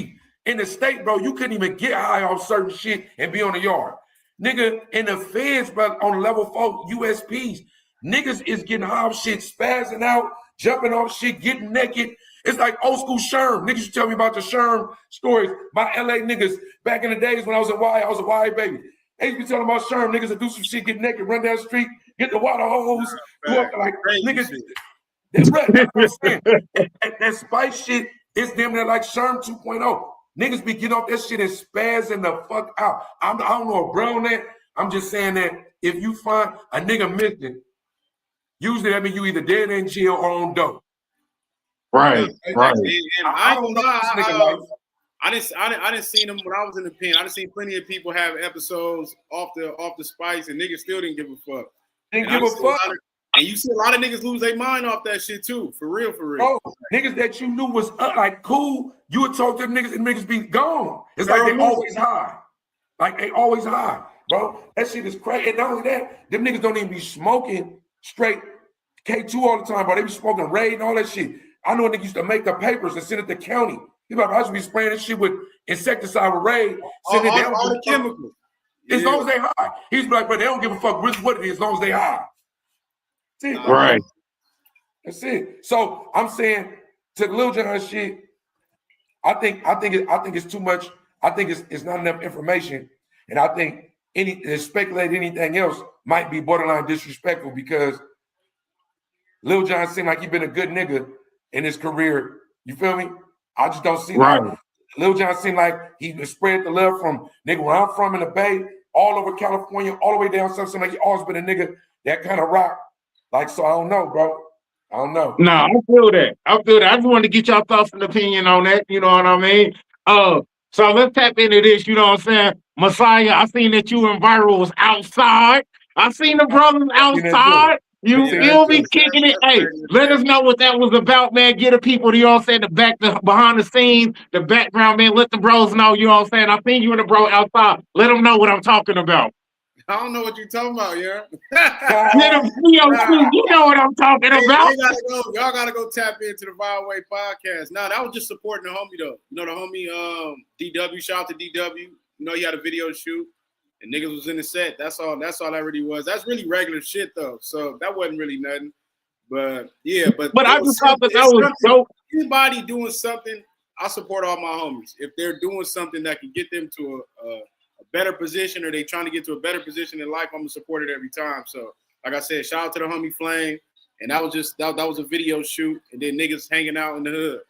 in the state, bro. You couldn't even get high off certain shit and be on the yard, nigga. In the feds, bro, on level 4 USPs. Niggas is getting high off shit, spazzing out, jumping off shit, getting naked. It's like old school Sherm. Niggas used to tell me about the Sherm stories. My LA niggas back in the days when I was a Y baby. They used to be telling about Sherm niggas that do some shit, get naked, run down the street, get the water hose, go up like niggas. That's right. That's what I'm saying. That spice shit is damn near like Sherm 2.0. Niggas be getting off that shit and spazzing the fuck out. I don't know a bro on that. I'm just saying that if you find a nigga missing, usually that means you either dead in jail or on dope. Right. And I don't know. I didn't see them when I was in the pen. I didn't see plenty of people have episodes off the spice, and niggas still didn't give a fuck. Didn't give a fuck. And you see a lot of niggas lose their mind off that shit too, for real. Bro, niggas that you knew was like cool, you would talk to them niggas and niggas be gone. It's like they always high. Like they always high, bro. That shit is crazy. And not only that, them niggas don't even be smoking straight K2 all the time, bro. They be smoking Raid and all that shit. I know a nigga used to make the papers and send it to county. He like, I should be spraying this shit with insecticide with Raid, send it down all the chemicals. As long as they high. He's like, but they don't give a fuck what it is as long as they high. That's it. Right. That's it. So I'm saying to the Lil Jon shit, I think it's too much. I think it's not enough information. And I think speculate anything else might be borderline disrespectful because Lil Jon seemed like he been a good nigga in his career. You feel me? I just don't see that. Lil Jon seemed like he spread the love from nigga where I'm from in the Bay, all over California, all the way down south. Seemed like he always been a nigga that kind of rock. Like, so I don't know, bro. I don't know. No, I feel that. I just wanted to get y'all thoughts and opinion on that. You know what I mean? So let's tap into this. You know what I'm saying? Messiah, I seen that you and Viiral was outside. I seen the brothers outside. You feel me? Kicking it. Hey, let us know what that was about, man. Get the people, you know what I'm saying, behind the scenes, the background, man. Let the bros know, you know what I'm saying. I seen you and the bro outside. Let them know what I'm talking about. I don't know what you're talking about, yeah. You know what I'm talking about. Y'all gotta go tap into the Viiral Way podcast. Nah, that was just supporting the homie though. You know the homie DW, shout out to DW. You know he had a video shoot and niggas was in the set. That's all that really was. That's really regular shit though. So that wasn't really nothing. But yeah, but I just thought that was dope. Anybody doing something, I support all my homies. If they're doing something that can get them to a better position, or they trying to get to a better position in life, I'm gonna support it every time. So, like I said, shout out to the homie Flame, and that was just that was a video shoot, and then niggas hanging out in the hood.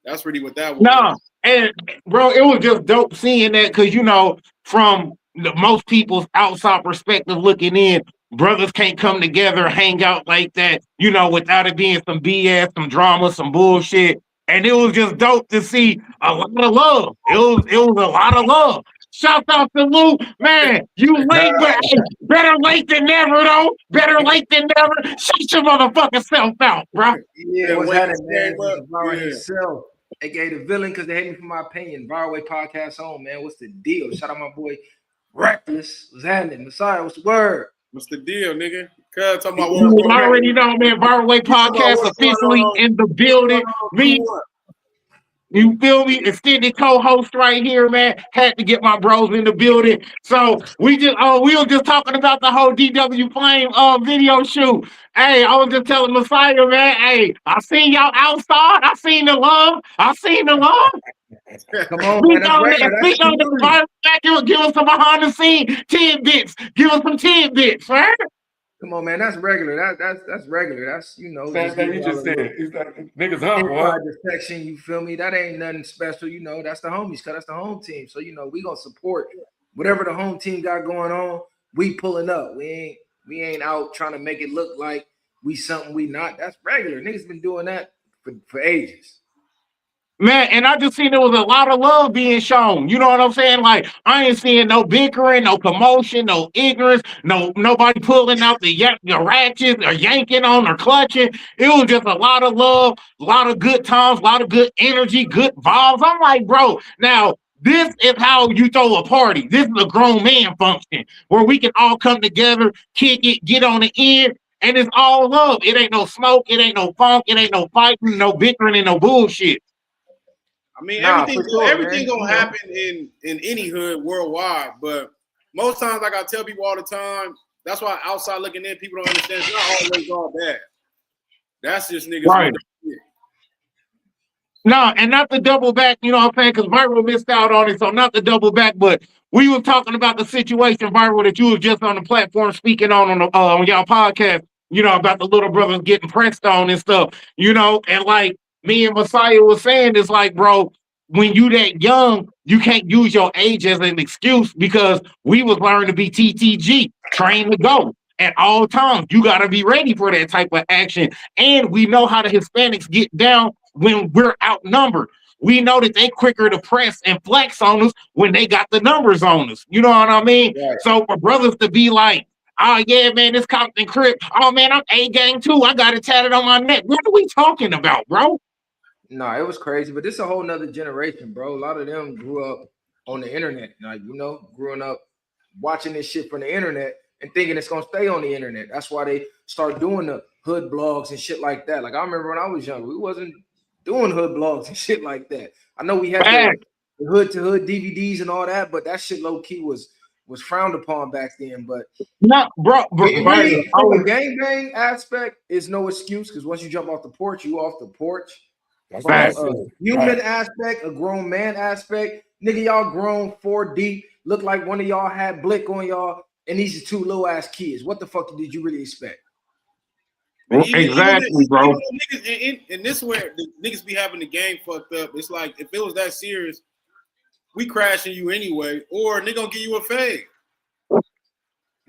That's really what that was. No, and bro, it was just dope seeing that because you know, from most people's outside perspective looking in, brothers can't come together, hang out like that, you know, without it being some BS, some drama, some bullshit. And it was just dope to see a lot of love. It was a lot of love. Shout out to Lou, man. You late, but better late than never, though. Better late than never. Shut your motherfucking self out, bro. Yeah, what's happening, man? Viiral himself, aka the villain, because they hate me for my opinion. Viiral Way podcast on, man. What's the deal? Shout out my boy Reckless. What's happening? Messiah, what's the word? What's the deal, nigga? Cuz talking about you already know, man. Viiral Way podcast officially in the building. Me. You feel me? Extended co-host right here, man. Had to get my bros in the building. So we were just talking about the whole DW Flame video shoot. Hey, I was just telling Messiah, man. Hey, I seen y'all outside. I seen the love. Come on, man. That's regular. That's give us some behind the scene tidbits. Give us some tidbits, right? Come on, man. That's regular. That's regular. That's Same thing you just said. It's like niggas humble. Inside the section, you feel me? That ain't nothing special. That's the homies, cause that's the home team. So we gonna support whatever the home team got going on. We pulling up. We ain't out trying to make it look like we something we not. That's regular. Niggas been doing that for ages. Man, and I just seen there was a lot of love being shown. You know what I'm saying? Like, I ain't seeing no bickering, no commotion, no ignorance, nobody pulling out the ratchets or yanking on or clutching. It was just a lot of love, a lot of good times, a lot of good energy, good vibes. I'm like, bro, now this is how you throw a party. This is a grown man function where we can all come together, kick it, get on the end, and it's all love. It ain't no smoke, it ain't no funk, it ain't no fighting, no bickering, and no bullshit. I mean, everything gonna happen in any hood worldwide, but most times, like I tell people all the time, that's why outside looking in, people don't understand it's not always all bad. That's just niggas. Right. No, and not to double back, you know what I'm saying? Because Viiral missed out on it, so not to double back, but we were talking about the situation, Viiral, that you was just on the platform speaking on y'all podcast, about the little brothers getting pressed on and stuff, and like me and Messiah was saying, it's like, bro, when you that young, you can't use your age as an excuse because we was learning to be TTG, trained to go. At all times, you got to be ready for that type of action. And we know how the Hispanics get down when we're outnumbered. We know that they quicker to press and flex on us when they got the numbers on us. You know what I mean? Right. So for brothers to be like, oh, yeah, man, this Compton Crip. Oh, man, I'm A-gang too. I got it tatted on my neck. What are we talking about, bro? No, it was crazy. But this is a whole nother generation, bro. A lot of them grew up on the internet. Like, growing up watching this shit from the internet and thinking it's going to stay on the internet. That's why they start doing the hood blogs and shit like that. Like, I remember when I was young, we wasn't doing hood blogs and shit like that. I know we had the hood-to-hood DVDs and all that, but that shit low-key was frowned upon back then. But no, bro, really, from a gangbang aspect is no excuse because once you jump off the porch, you off the porch. From a human aspect, a grown man aspect, nigga, y'all grown 4 deep, look like one of y'all had blick on y'all, and these are 2 little ass kids. What the fuck did you really expect? Exactly, bro. And this is where the niggas be having the game fucked up. It's like if it was that serious, we crashing you anyway, or they gonna give you a fade.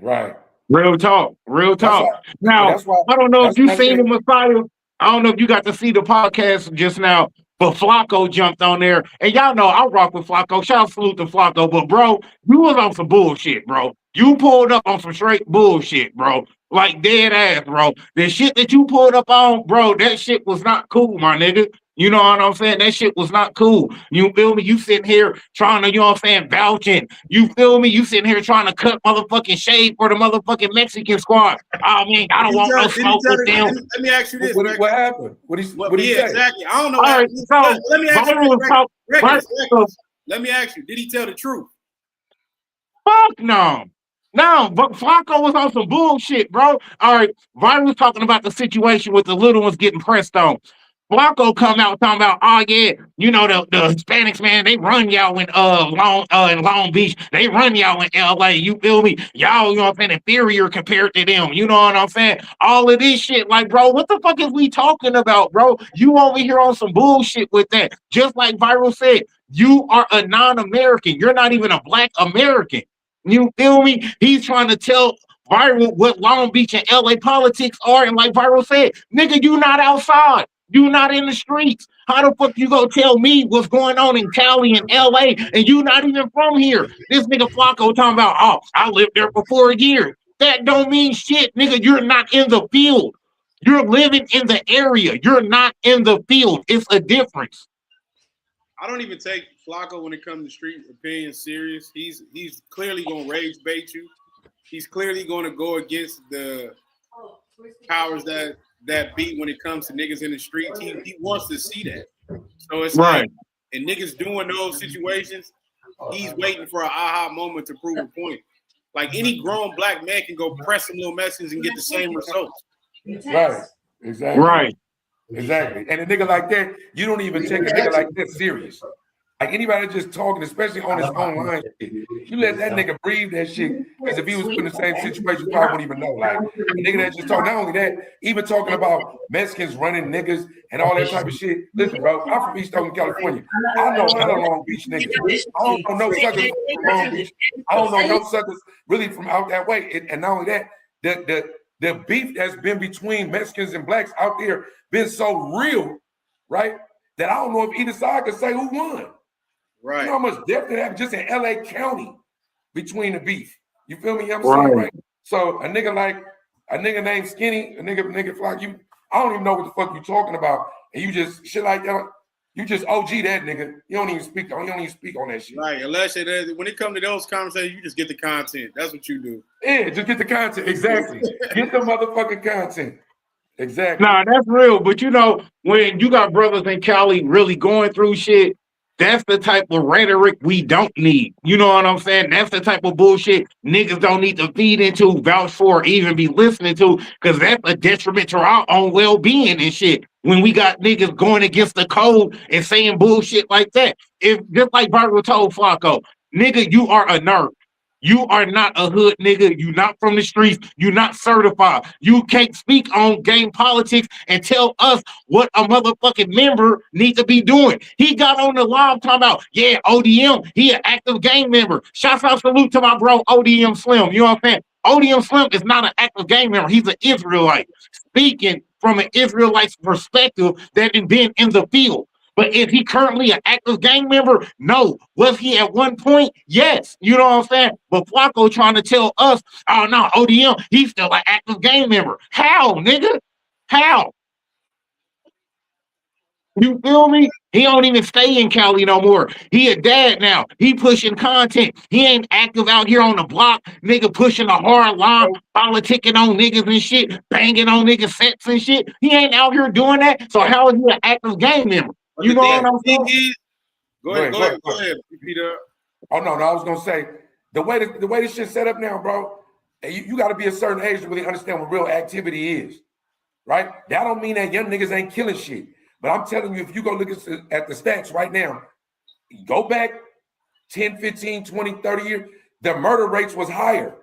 Right. Real talk. Now, I don't know if you seen the Messiah. I don't know if you got to see the podcast just now, but Flacco jumped on there. And y'all know I rock with Flacco. Shout salute to Flacco. But, bro, you was on some bullshit, bro. You pulled up on some straight bullshit, bro. Like dead ass, bro. The shit that you pulled up on, bro, that shit was not cool, my nigga. You know what I'm saying? That shit was not cool. You feel me? You sitting here trying to, vouching. You feel me? You sitting here trying to cut motherfucking shade for the motherfucking Mexican squad. Oh, man, I don't want no smoke with them. Let me ask you this. What happened? What did he say? Exactly. I don't know. All right, so, let me ask you this. Let me ask you, did he tell the truth? Fuck no. No, but Flacco was on some bullshit, bro. All right, Viiral was talking about the situation with the little ones getting pressed on. Flacco come out talking about, oh yeah, the Hispanics, man, they run y'all in Long Beach. They run y'all in LA. You feel me? Y'all, inferior compared to them. You know what I'm saying? All of this shit, like, bro, what the fuck is we talking about, bro? You over here on some bullshit with that. Just like Viiral said, you are a non-American. You're not even a Black American. You feel me? He's trying to tell Viiral what Long Beach and LA politics are. And like Viiral said, nigga, you not outside. You not in the streets. How the fuck you gonna tell me what's going on in Cali and LA and you not even from here? This nigga Flacco talking about, oh, I lived there for 4 years. That don't mean shit, nigga. You're not in the field. You're living in the area. You're not in the field. It's a difference. I don't even take Flacco when it comes to street opinions serious. He's clearly gonna rage bait you. He's clearly gonna go against the powers that beat when it comes to niggas in the streets. He wants to see that. So it's right. Like, and niggas doing those situations, he's waiting for an aha moment to prove a point. Like any grown Black man can go press some little messages and get the same results. Right. Exactly. Right. Exactly. And a nigga like that, you don't even take a nigga like that serious. Like anybody just talking, especially on his online shit, you let that nigga breathe that shit as if he was put in the same situation, you probably wouldn't even know. Like a nigga that just talk, not only that, even talking about Mexicans running niggas and all that type of shit. Listen, bro, I'm from East Oakland, California. I know hella Long Beach niggas. I don't know no suckers from Long Beach. I don't know no suckers really from out that way. And not only that, the beef that's been between Mexicans and blacks out there been so real, right? That I don't know if either side could say who won. Right. You know how much depth it happened just in LA County between the beef. You feel me? I'm saying, right? So a nigga named Skinny, a nigga Flock, I don't even know what the fuck you talking about. And you just shit like that. You just OG that nigga. You don't even speak on that shit. Right. Unless when it comes to those conversations, you just get the content. That's what you do. Yeah, just get the content. Exactly. Get the motherfucking content. Exactly. Nah, that's real. But you know, when you got brothers in Cali really going through shit, that's the type of rhetoric we don't need. You know what I'm saying? That's the type of bullshit niggas don't need to feed into, vouch for, even be listening to, because that's a detriment to our own well-being and shit. When we got niggas going against the code and saying bullshit like that. If just like Viiral told Flacco, nigga, you are a nerd. You are not a hood nigga. You not from the streets. You not certified. You can't speak on game politics and tell us what a motherfucking member need to be doing. He got on the live talking about, yeah, ODM, he an active gang member. Shouts out, salute to my bro, ODM Slim. You know what I'm saying? ODM Slim is not an active gang member. He's an Israelite. Speaking from an Israelite's perspective that had been in the field. But is he currently an active gang member? No. Was he at one point? Yes. You know what I'm saying? But Flacco trying to tell us, oh no, ODM, he's still an active gang member. How, nigga? How? You feel me? He don't even stay in Cali no more. He a dad now. He pushing content. He ain't active out here on the block, nigga pushing a hard line, politicking on niggas and shit, banging on niggas sets and shit. He ain't out here doing that. So how is he an active gang member? You know what I'm saying? Go ahead, Peter. Oh no, I was gonna say the way this shit's set up now, bro. You got to be a certain age to really understand what real activity is, right? That don't mean that young niggas ain't killing shit. But I'm telling you, if you go look at the stats right now, go back 10, 15, 20, 30 years, the murder rates was higher.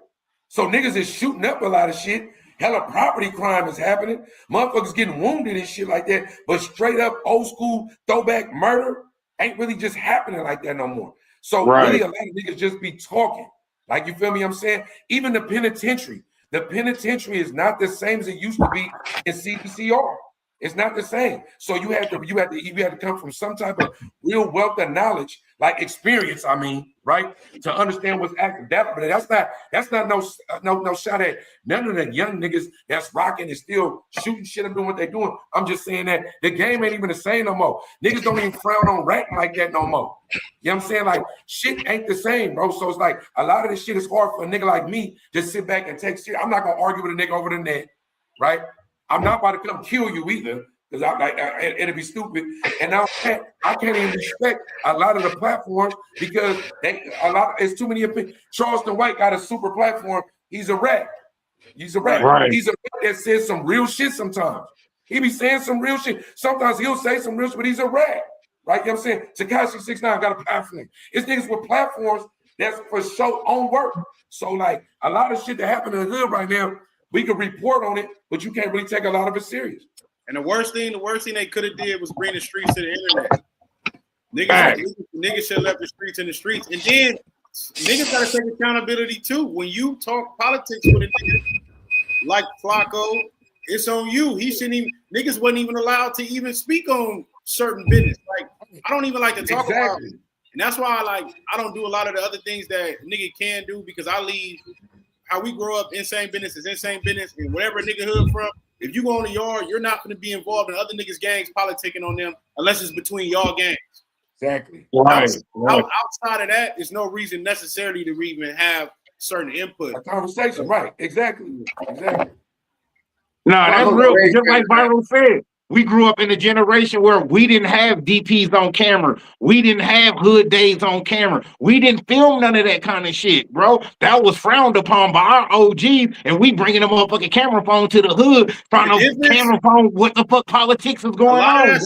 So niggas is shooting up a lot of shit. Hella property crime is happening. Motherfuckers getting wounded and shit like that. But straight up old school throwback murder ain't really just happening like that no more. So really a lot of niggas just be talking. Like, you feel me? I'm saying even the penitentiary is not the same as it used to be in CDCR. It's not the same. So you had to come from some type of real wealth of knowledge, like experience, I mean, right? To understand what's active. But that's not no shot at none of the young niggas that's rocking and still shooting shit and doing what they're doing. I'm just saying that the game ain't even the same no more. Niggas don't even frown on rapping like that no more. You know what I'm saying? Like, shit ain't the same, bro. So it's like a lot of this shit is hard for a nigga like me to sit back and take shit. I'm not gonna argue with a nigga over the net, right? I'm not about to come kill you either, because it'd be stupid. And now I can't even respect a lot of the platforms because it's too many opinions. Charleston White got a super platform. He's a rat. He's a rat. Right. He's a rat that says some real shit sometimes. He be saying some real shit. Sometimes he'll say some real shit, but he's a rat. Right? You know what I'm saying? Tekashi 69 got a platform. It's niggas with platforms that's for show own work. So like a lot of shit that happened in the hood right now, we could report on it, but you can't really take a lot of it serious. And the worst thing they could have did was bring the streets to the internet. Niggas should have left the streets in the streets. And then niggas gotta take accountability too. When you talk politics with a nigga like Flacco, it's on you. He shouldn't even, niggas wasn't even allowed to even speak on certain business. Like, I don't even like to talk about it. And that's why I don't do a lot of the other things that nigga can do, because I leave how we grow up. Insane business is insane business, and whatever nigga hood from, if you go on the yard, you're not going to be involved in other niggas' gangs politicking on them unless it's between y'all gangs. Exactly. Right. Outside of that, there's no reason necessarily to even have certain input. A conversation, right? Exactly. No, that's real. Just like Viiral said, we grew up in a generation where we didn't have DPs on camera. We didn't have hood days on camera. We didn't film none of that kind of shit, bro. That was frowned upon by our OGs, and we bringing a motherfucking camera phone to the hood, trying to camera phone what the fuck politics is going on. A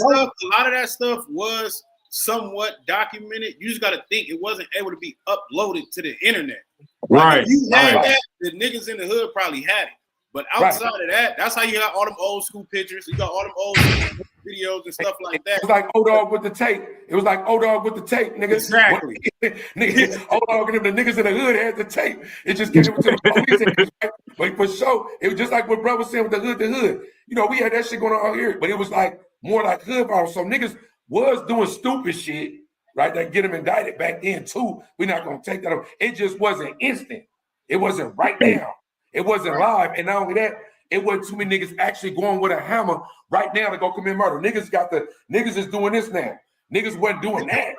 lot of that stuff was somewhat documented, you just got to think it wasn't able to be uploaded to the internet. Right. If you had that, the niggas in the hood probably had it. But outside of that, that's how you got all them old school pictures. You got all them old school videos and stuff like that. It was like O-Dog with the tape. It was like O-Dog with the tape, niggas. Exactly. Niggas, O-Dog and the niggas in the hood had the tape. It just gave it to the police. But for sure, it was just like what bro was saying with the hood to hood. You know, we had that shit going on out here, but it was like more like hood viral. So niggas was doing stupid shit, right? That get them indicted back then too. We're not gonna take that up. It just wasn't instant. It wasn't right now. It wasn't live. And not only that, it wasn't too many niggas actually going with a hammer right now to go commit murder. Niggas is doing this now. Niggas wasn't doing that.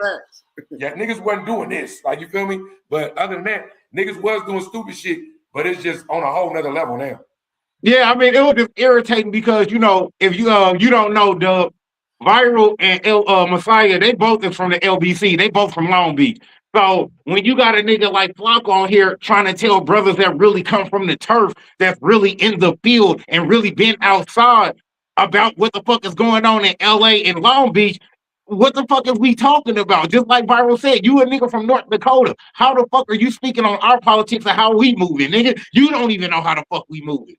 Yeah, niggas wasn't doing this. Like, you feel me? But other than that, niggas was doing stupid shit, but it's just on a whole nother level now. Yeah, I mean, it was just irritating because, you know, if you you don't know, Dub, Viiral and Messiah, they both is from the LBC. They both from Long Beach. So when you got a nigga like Flock on here trying to tell brothers that really come from the turf, that's really in the field and really been outside about what the fuck is going on in LA and Long Beach, what the fuck is we talking about? Just like Viiral said, you a nigga from North Dakota. How the fuck are you speaking on our politics and how we moving, nigga? You don't even know how the fuck we moving.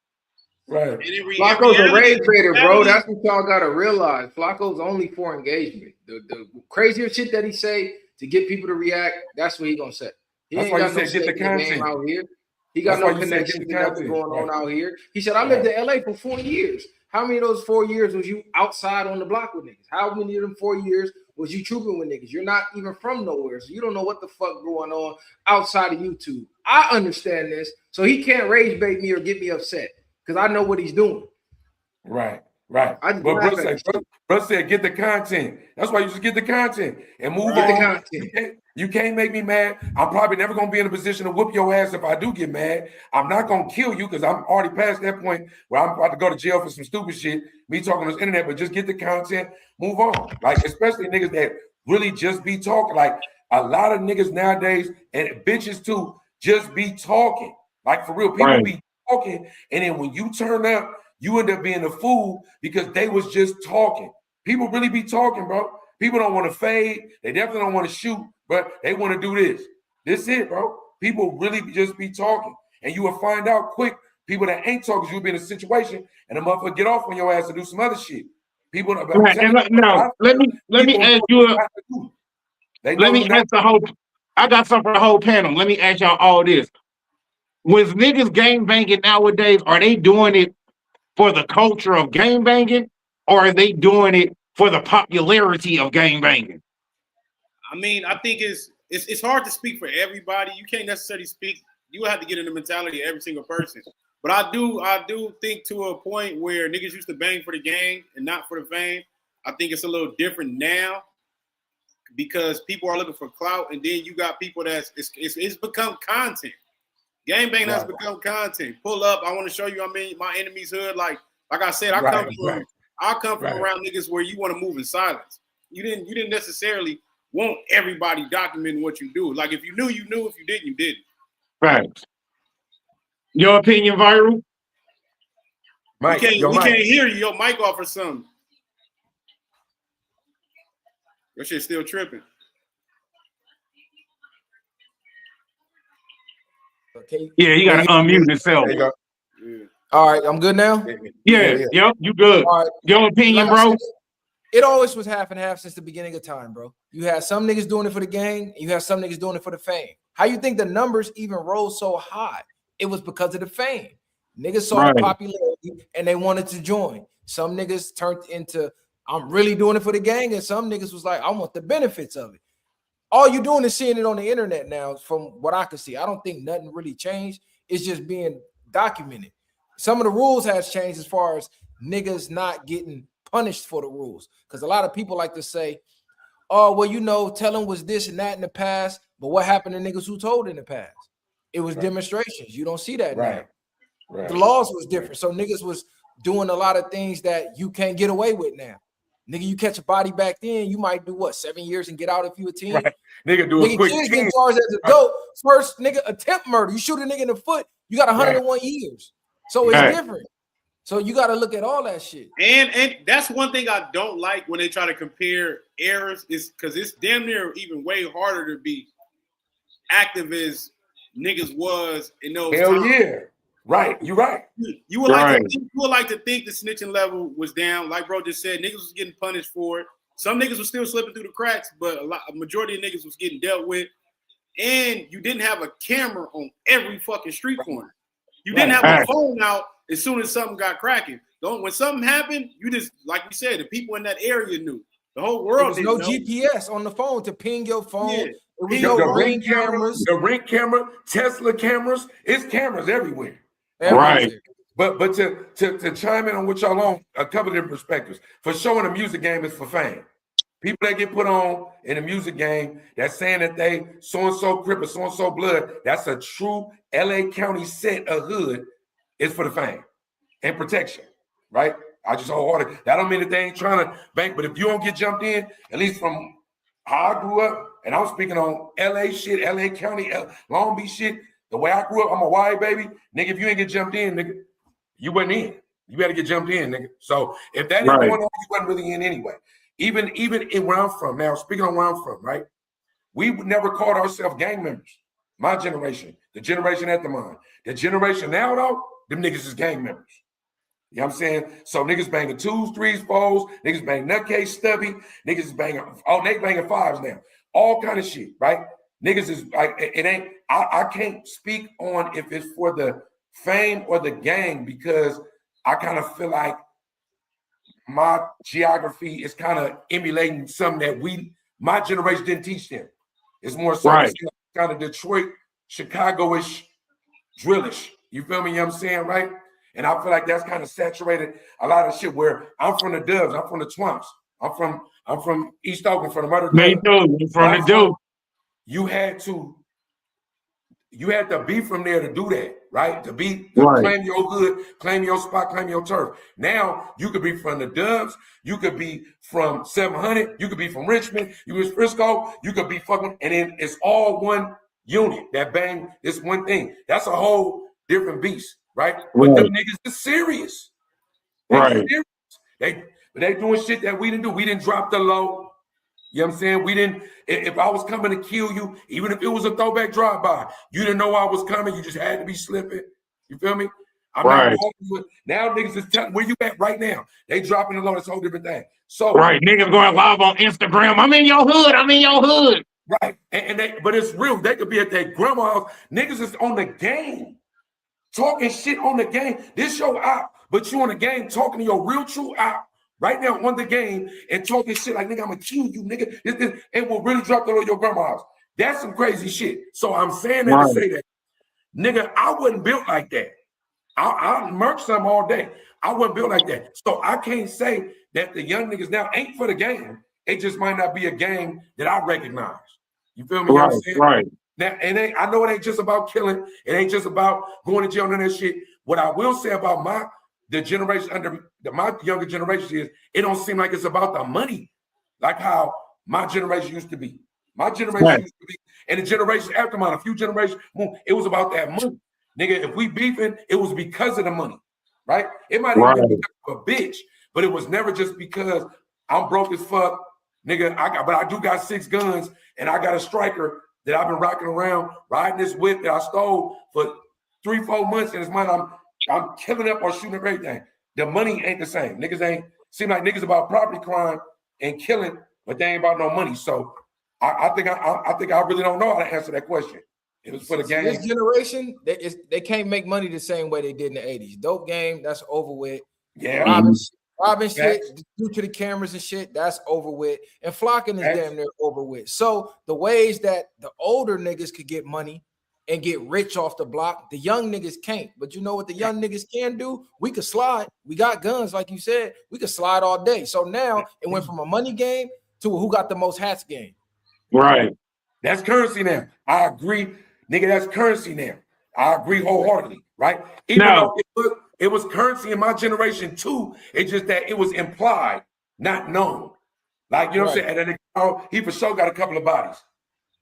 Right. Flacco's a rage baiter, bro. That's what y'all gotta realize. Flacco's only for engagement. The crazier shit that he say to get people to react, that's what he gonna say. He ain't got no stake in the game out here. He got no connection to what's going on out here. He said, I lived in LA for 4 years. How many of those 4 years was you outside on the block with niggas? How many of them 4 years was you trooping with niggas? You're not even from nowhere, so you don't know what the fuck going on outside of YouTube. I understand this, so he can't rage bait me or get me upset because I know what he's doing. Right. But bro said, get the content. That's why you just get the content and move on. You can't make me mad. I'm probably never gonna be in a position to whoop your ass if I do get mad. I'm not gonna kill you because I'm already past that point where I'm about to go to jail for some stupid shit. Me talking on this internet, but just get the content, move on. Like, especially niggas that really just be talking. Like, a lot of niggas nowadays and bitches too just be talking. Like, for real, people be talking, and then when you turn up, you end up being a fool because they was just talking. People really be talking, bro. People don't want to fade. They definitely don't want to shoot, but they want to do this. This is it, bro. People really just be talking. And you will find out quick, people that ain't talking, you'll be in a situation and a motherfucker get off on your ass and do some other shit. People let me ask you I got something for the whole panel. Let me ask y'all all this. With niggas gang banging nowadays, are they doing it for the culture of gang banging, or are they doing it for the popularity of gang banging? I mean, I think it's hard to speak for everybody. You can't necessarily speak. You have to get in the mentality of every single person. But I do think to a point where niggas used to bang for the gang and not for the fame. I think it's a little different now because people are looking for clout, and then you got people it's become content. Gang bang has become content. Pull up. I want to show you I'm in my enemy's hood. Like I said, I come from around niggas where you want to move in silence. You didn't necessarily want everybody documenting what you do. Like, if you knew, you knew. If you didn't, you didn't. Right. Your opinion, Viiral? Mike, we can't hear you. Your mic off or something. Your shit's still tripping. Okay. Yeah, you gotta unmute yourself. There you go. Yeah. All right, I'm good now. Yeah. Yep, you good. All right. Your opinion, bro? It always was half and half since the beginning of time, bro. You had some niggas doing it for the gang, and you had some niggas doing it for the fame. How you think the numbers even rose so high? It was because of the fame. Niggas saw the popularity and they wanted to join. Some niggas turned into, I'm really doing it for the gang, and some niggas was like, I want the benefits of it. All you're doing is seeing it on the internet now, from what I can see. I don't think nothing really changed. It's just being documented. Some of the rules has changed as far as niggas not getting punished for the rules. Because a lot of people like to say, oh, well, you know, telling was this and that in the past, but what happened to niggas who told in the past? It was demonstrations. You don't see that now. The laws was different. So niggas was doing a lot of things that you can't get away with now. Nigga, you catch a body back then, you might do what, 7 years and get out if you a teen? Nigga, do a quick kids get charged as adult. First, nigga, attempt murder. You shoot a nigga in the foot, you got 101 years. So it's different. So you got to look at all that shit. And that's one thing I don't like when they try to compare eras, is because it's damn near even way harder to be active as niggas was in those Hell times. yeah. Right. You're right. You would like to think the snitching level was down. Like bro just said, niggas was getting punished for it. Some niggas was still slipping through the cracks, but a majority of niggas was getting dealt with. And you didn't have a camera on every fucking street corner. You didn't have a phone out as soon as something got cracking. When something happened, you just, like we said, the people in that area knew. The whole world didn't know. GPS on the phone to ping your phone. Yeah. It was no ring cameras. The ring camera, Tesla cameras, it's cameras everywhere. Right. But to chime in on what y'all on, a couple of different perspectives. For showing a music game is for fame. People that get put on in a music game that's saying that they so-and-so Crip or so-and-so Blood, that's a true LA County set of hood, is for the fame and protection, right? I just wholehearted. That don't mean that they ain't trying to bank, but if you don't get jumped in, at least from how I grew up, and I'm speaking on LA shit, LA County, Long Beach shit, the way I grew up, I'm a wide baby. Nigga, if you ain't get jumped in, nigga, you wasn't in. You better get jumped in, nigga. So if that ain't going on, you wasn't really in anyway. Even in where I'm from, now speaking on where I'm from, right? We never called ourselves gang members. My generation, the generation at the mine. The generation now, though, them niggas is gang members. You know what I'm saying? So niggas banging 2s, 3s, 4s, niggas banging nutcase stubby, niggas is banging, they banging 5s now. All kind of shit, right? Niggas is like, it ain't, I can't speak on if it's for the fame or the gang, because I kind of feel like my geography is kind of emulating something that my generation didn't teach them. It's more so kind of Detroit, Chicago-ish, drillish. You feel me? You know what I'm saying, right? And I feel like that's kind of saturated a lot of shit. Where I'm from the Dubs, I'm from the Twumps, I'm from East Oakland, from the Murder. Me too. From the Duke. You had to be from there to do that, right? To claim your hood, claim your spot, claim your turf. Now you could be from the Dubs, you could be from 700, you could be from Richmond, you was Frisco, you could be fucking, and then it's all one unit that bang this one thing. That's a whole different beast, right? But them niggas is serious. Serious. They doing shit that we didn't do. We didn't drop the low. You know what I'm saying? We didn't, if I was coming to kill you, even if it was a throwback drive-by, you didn't know I was coming. You just had to be slipping. You feel me? I'm not walking. Now niggas is telling where you at right now. They dropping the low. It's a whole different thing. So niggas going live on Instagram. I'm in your hood. I'm in your hood. Right. But it's real. They could be at their grandma's house. Niggas is on the game. Talking shit on the game. This your op, but you on the game talking to your real true op right now on the game and talking shit like, nigga, I'm gonna kill you, nigga. This, and will really drop the low your grandma's house. That's some crazy shit. So I'm saying that to say that, nigga, I wasn't built like that. I'll merch some all day. I wasn't built like that. So I can't say that the young niggas now ain't for the game. It just might not be a game that I recognize. You feel me? You know what I'm saying? Right. Now, I know it ain't just about killing. It ain't just about going to jail and that shit. What I will say about the generation under my younger generation is it don't seem like it's about the money, like how my generation used to be. My generation used to be, and the generation after mine, a few generations, it was about that money. Nigga, if we beefing, it was because of the money, right? It might even be because of a bitch, but it was never just because I'm broke as fuck, nigga. But I do got 6 guns, and I got a striker that I've been rocking around, riding this whip that I stole for 3-4 months, and it's mine. I'm killing up or shooting up everything. The money ain't the same. Niggas seem like niggas about property crime and killing, but they ain't about no money. So I think I really don't know how to answer that question. It was for the game. This generation, they can't make money the same way they did in the 80s. Dope game, that's over with. Yeah. Robbing shit due to the cameras and shit, that's over with. And flocking is damn near over with. So the ways that the older niggas could get money and get rich off the block, the young niggas can't. But you know what the young niggas can do? We could slide. We got guns, like you said. We could slide all day. So now it went from a money game to a who got the most hats game. Right. That's currency now. I agree. Nigga, that's currency now. I agree wholeheartedly, right? Even though it was currency in my generation too, it's just that it was implied, not known. Like, you know what I'm saying? And then he for sure got a couple of bodies,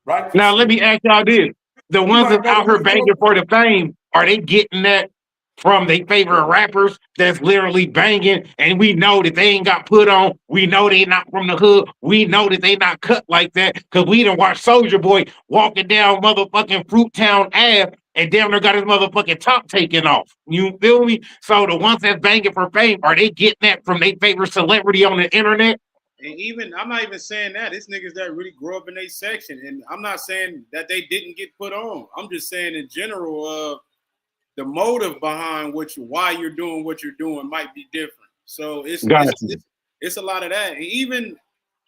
right? Now, let me ask y'all this. The ones that's out here banging for the fame, are they getting that from their favorite rappers that's literally banging, and we know that they ain't got put on. We know they not from the hood. We know that they not cut like that because we done watched Soulja Boy walking down motherfucking Fruit Town Ave and damn near got his motherfucking top taken off. You feel me? So the ones that's banging for fame, are they getting that from their favorite celebrity on the internet? And even I'm not even saying that. It's niggas that really grew up in their section. And I'm not saying that they didn't get put on. I'm just saying in general, the motive behind why you're doing what you're doing might be different. So it's a lot of that. And even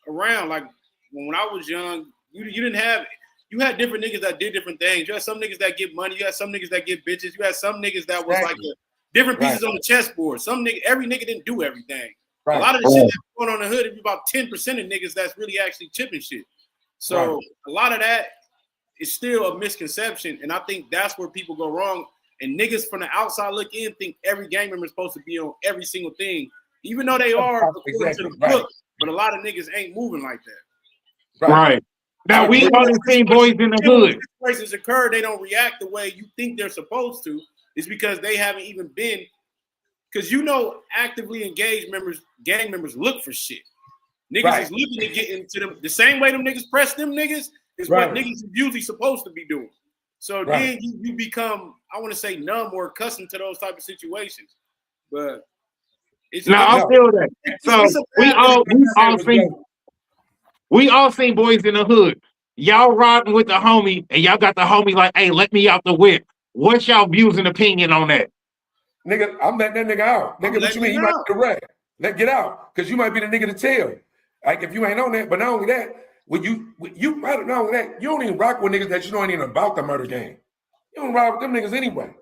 around, like when I was young, you had different niggas that did different things. You had some niggas that get money. You had some niggas that get bitches. You had some niggas that was like different pieces on the chessboard. Every nigga didn't do everything. Right. A lot of the shit that's going on in the hood, it's about 10% of niggas that's really actually chipping shit. So a lot of that is still a misconception. And I think that's where people go wrong. And niggas from the outside look in think every gang member is supposed to be on every single thing, even though they are according to the book. But a lot of niggas ain't moving like that. Right. Now we only seen boys in the hood. When situations occur, they don't react the way you think they're supposed to. It's because they haven't even been. Because actively engaged gang members look for shit. Niggas is looking to get into them the same way them niggas press them niggas is what niggas is usually supposed to be doing. So then you become, I want to say, numb or accustomed to those type of situations. But it's I feel that. So we all seen boys in the hood. Y'all riding with the homie, and y'all got the homie like, hey, let me out the whip. What's y'all views and opinion on that? Nigga, I'm letting that nigga out. Nigga, what you mean? You might be correct. Get out, because you might be the nigga to tell. Like if you ain't on that, but not only that, you might not only that, you don't even rock with niggas that you know ain't even about the murder game. You don't ride with them niggas anyway.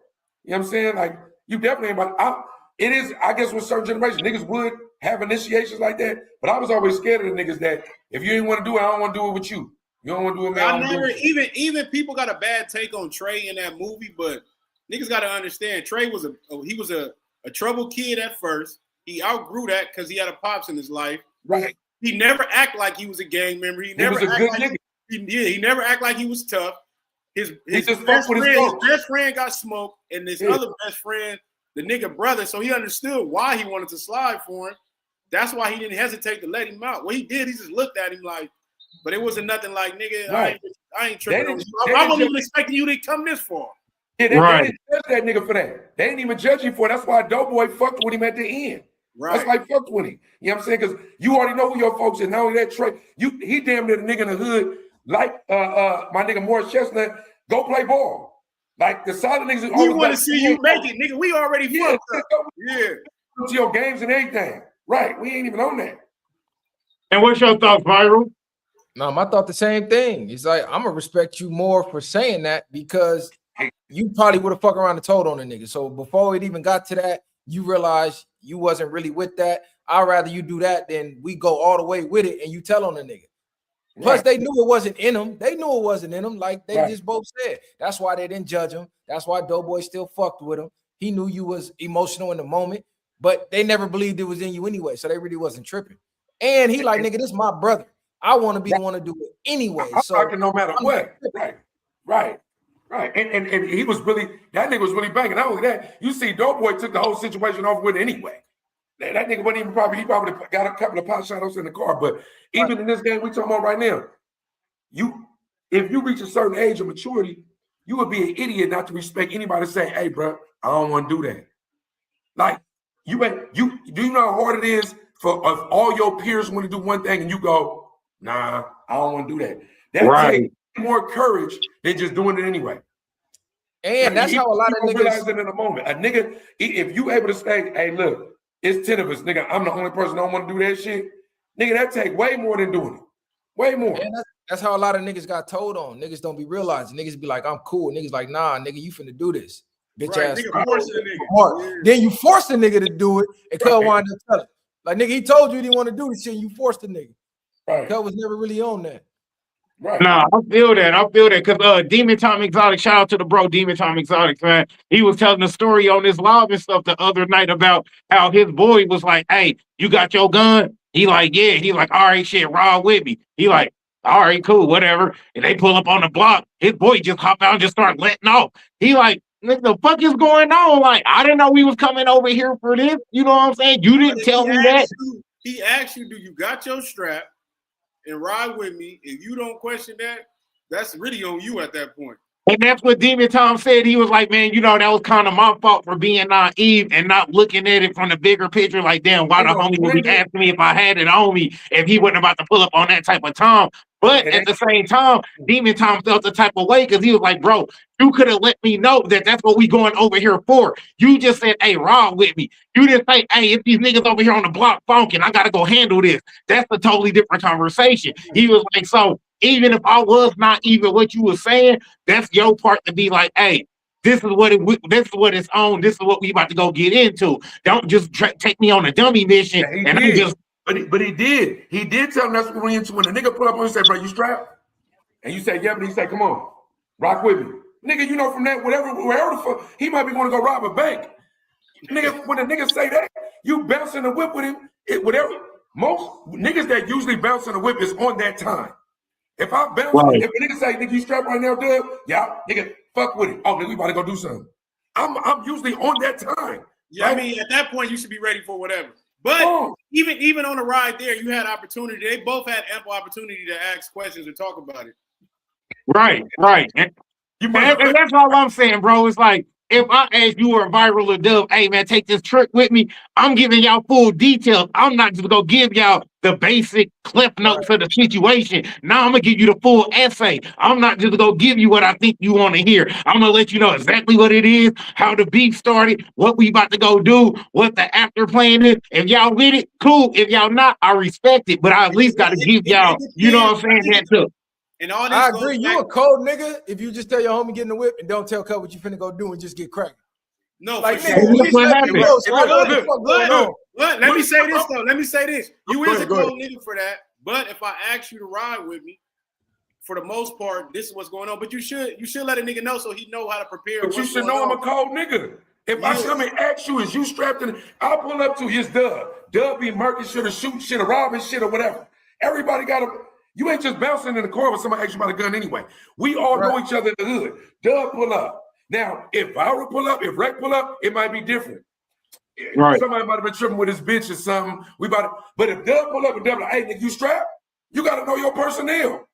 You know what I'm saying? Like you definitely ain't about. It is, I guess, with certain generations, niggas would have initiations like that, but I was always scared of the niggas that if you ain't want to do it, I don't want to do it with you. You don't want to do it with me. Even people got a bad take on Trey in that movie, but niggas got to understand Trey was a troubled kid at first. He outgrew that because he had a pops in his life. Right. He never act like he was a gang member. He never act like he was tough. His best friend got smoked, and his other best friend, the nigga brother, so he understood why he wanted to slide for him. That's why he didn't hesitate to let him out. What he did, he just looked at him like, but it wasn't nothing like, nigga, I ain't tripping on you. I wasn't even expecting you to come this far. Yeah, they didn't judge that nigga for that. They didn't even judge him for it. That's why Doughboy fucked with him at the end. Right. That's why he fucked with him. You know what I'm saying? Because you already know who your folks is. Not only that, Trey, he damn near the nigga in the hood, like my nigga Morris Chestnut, go play ball. Like the solid niggas. We want to see you make it, nigga. We already fucked up. Yeah. To your games and everything. Right. We ain't even on that. And what's your thoughts, Viiral? No, I thought the same thing. It's like, I'm gonna respect you more for saying that because you probably would have fucked around and told on the nigga. So before it even got to that, you realized you wasn't really with that. I'd rather you do that than we go all the way with it and you tell on the nigga. Plus, they knew it wasn't in them. They knew it wasn't in them, like they just both said. That's why they didn't judge him. That's why Doughboy still fucked with him. He knew you was emotional in the moment, but they never believed it was in you anyway, so they really wasn't tripping. And he like, nigga, this is my brother. I want to be the one to do it anyway. So no matter what. Right. And he was really, that nigga was really banging. Not only that, you see Doughboy took the whole situation over with anyway. That nigga wasn't even he probably got a couple of pot shots in the car. But even in this game we talking about right now, if you reach a certain age of maturity, you would be an idiot not to respect anybody saying, hey, bro, I don't want to do that. Like, do you know how hard it is for all your peers want to do one thing and you go, nah, I don't want to do that. That takes more courage than just doing it anyway. And that's how a lot of niggas realize it in a moment. A nigga, if you able to say, hey, look, it's 10 of us, nigga, I'm the only person that don't want to do that shit. Nigga, that take way more than doing it. Way more. And that's how a lot of niggas got told on. Niggas don't be realizing. Niggas be like, I'm cool. Niggas like, nah, nigga, you finna do this. Bitch ass. Nigga, then you force the nigga to do it and Cub wind up telling. Like, nigga, he told you he didn't want to do this shit. You forced the nigga. Right. Cub was never really on that. Right. Nah, I feel that because Demon Time Exotic, shout out to the bro Demon Time Exotic, man. He was telling a story on his live and stuff the other night about how his boy was like, hey, you got your gun? He like, yeah. He like, all right, shit, ride with me. He like, all right, cool, whatever. And they pull up on the block. His boy just hop out and just start letting off. He like, Nigga, the fuck is going on? Like, I didn't know we was coming over here for this. You know what I'm saying? You didn't tell me that. He asked you, do you got your strap and ride with me? If you don't question that, that's really on you at that point. And that's what Demon Tom said. He was like, man, you know, that was kind of my fault for being naive and not looking at it from the bigger picture. Like, damn, why the homie would be asking me if I had it on me if he wasn't about to pull up on that type of time. But at the same time, Demon Tom felt the type of way because he was like, bro, you could have let me know that that's what we going over here for. You just said, hey, ride with me. You didn't say, hey, if these niggas over here on the block funking, I got to go handle this. That's a totally different conversation. He was like, so even if I was not even what you were saying, that's your part to be like, hey, this is what it's on. This is what we about to go get into. Don't just take me on a dummy mission. Yeah, and I just. But he did. He did tell him that's what we into. When the nigga pull up on you and say, bro, you strapped? And you say, yeah, but he say, come on, rock with me. Nigga, you know from that, wherever the fuck, he might be going to go rob a bank. Nigga, when the nigga say that, you bouncing the whip with him, whatever. Most niggas that usually bounce in the whip is on that time. If I bounce, if a nigga say, nigga, you strapped right now, Dub? Yeah, nigga, fuck with it. Oh, nigga, we about to go do something. I'm usually on that time. Yeah, right? I mean, at that point, you should be ready for whatever. But even on the ride there, you had opportunity. They both had ample opportunity to ask questions and talk about it. Right. And that's all I'm saying, bro. It's like, if I ask you or Viiral or Dub, hey, man, take this trick with me, I'm giving y'all full details. I'm not just going to give y'all the basic cliff notes of the situation. Now I'm going to give you the full essay. I'm not just going to give you what I think you want to hear. I'm going to let you know exactly what it is, how the beef started, what we about to go do, what the after plan is. If y'all with it, cool. If y'all not, I respect it. But I at least got to give y'all, you know what I'm saying, that too. And all this I agree. You a cold nigga if you just tell your homie get in the whip and don't tell Cut what you finna go do and just get cracked. No, like sure. Let me say this though. Let me say this. You is a cold nigga for that. But if I ask you to ride with me, for the most part, this is what's going on. But you should let a nigga know so he know how to prepare. But you should know I'm a cold nigga. If I come and ask you, is you strapped in? I'll pull up to his Dub. Dub be murking shit or shooting shit or robbing shit or whatever. Everybody got to. You ain't just bouncing in the car when somebody asks you about a gun anyway. We all know each other in the hood. Dub pull up. Now, if Viiral pull up, if Rec pull up, it might be different. Right. Somebody might have been tripping with his bitch or something. But if Dub pull up and Dub like, hey, nigga, you strapped? You got to know your personnel.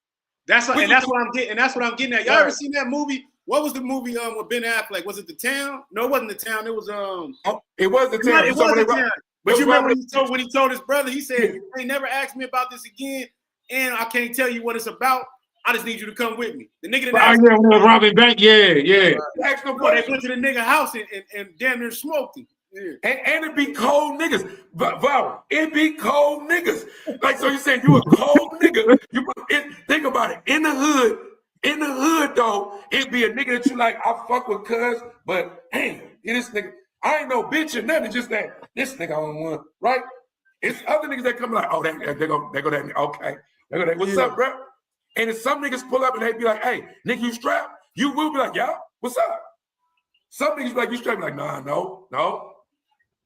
That's what I'm getting at. Y'all ever seen that movie? What was the movie with Ben Affleck? Was it The Town? No, it wasn't The Town. It was it was The Town. It was The Town. But you remember when he told his brother, he said, you ain't never asked me about this again. And I can't tell you what it's about. I just need you to come with me. The nigga that robbing bank, yeah. They went to the nigga house and damn near smoked him. Yeah. And it be cold niggas. Viiral, it be cold niggas. Like, so you saying you a cold nigga. Think about it. In the hood though, it be a nigga that you like, I fuck with cuz, but damn, this nigga, I ain't no bitch or nothing, just that this nigga on one, right? It's other niggas that come like, oh, they go that, okay. They go that, what's up, bro? And if some niggas pull up and they be like, hey, nigga, you strapped? You will be like, yeah, what's up? Some niggas be like, you strapped? Like, nah, no.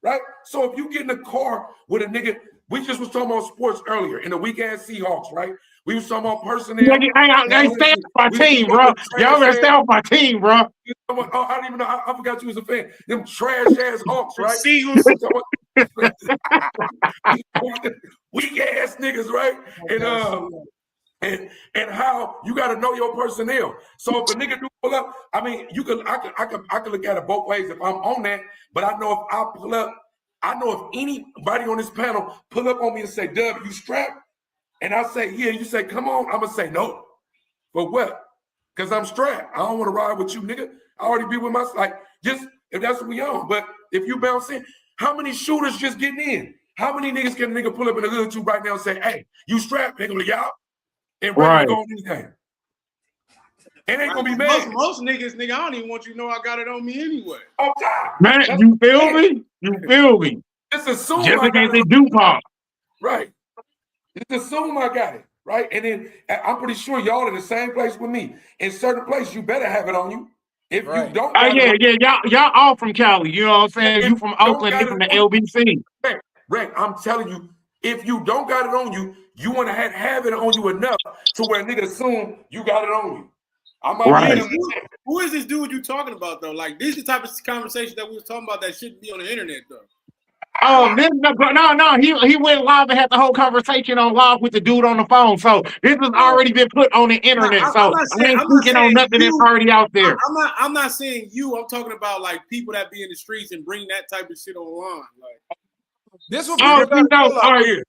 Right? So if you get in the car with a nigga, we just was talking about sports earlier in the weak-ass Seahawks, right? We was talking about personnel. They stay off my team, bro. Y'all better stay off my team, bro. Oh, I didn't even know. I forgot you was a fan. Them trash-ass Hawks, right? Seagulls. Weak-ass niggas, right? And how you got to know your personnel. So if a nigga do pull up, I mean, I can look at it both ways if I'm on that. But I know if I pull up, I know if anybody on this panel pull up on me and say, Dub, you strapped? And I say, yeah, you say, come on. I'm going to say, no. For what? Because I'm strapped. I don't want to ride with you, nigga. I already be with my, like, just, if that's what we on. But if you bounce in, how many shooters just getting in? How many niggas can a nigga pull up in the hood to right now and say, hey, you strapped? They going to be out. And ready to go on anything. It ain't gonna be mad. Most niggas, nigga, I don't even want you to know I got it on me anyway. Oh God. Man, you feel me? You feel me? Just assume just in case they do pop. Right. Just assume I got it. Right. And then I'm pretty sure y'all in the same place with me. In certain places, you better have it on you. If you don't, y'all all from Cali. You know what I'm saying? You from Oakland, they from the LBC. Rick, I'm telling you, if you don't got it on you, you want to have it on you enough to where nigga assume you got it on you. Right. Who is this dude you talking about though? Like this is the type of conversation that we was talking about that shouldn't be on the internet though. Oh, no. He went live and had the whole conversation on live with the dude on the phone. So this has already been put on the internet. So I ain't speaking on nothing that's already out there. I'm not saying you. I'm talking about like people that be in the streets and bring that type of shit online. Like this will be all right.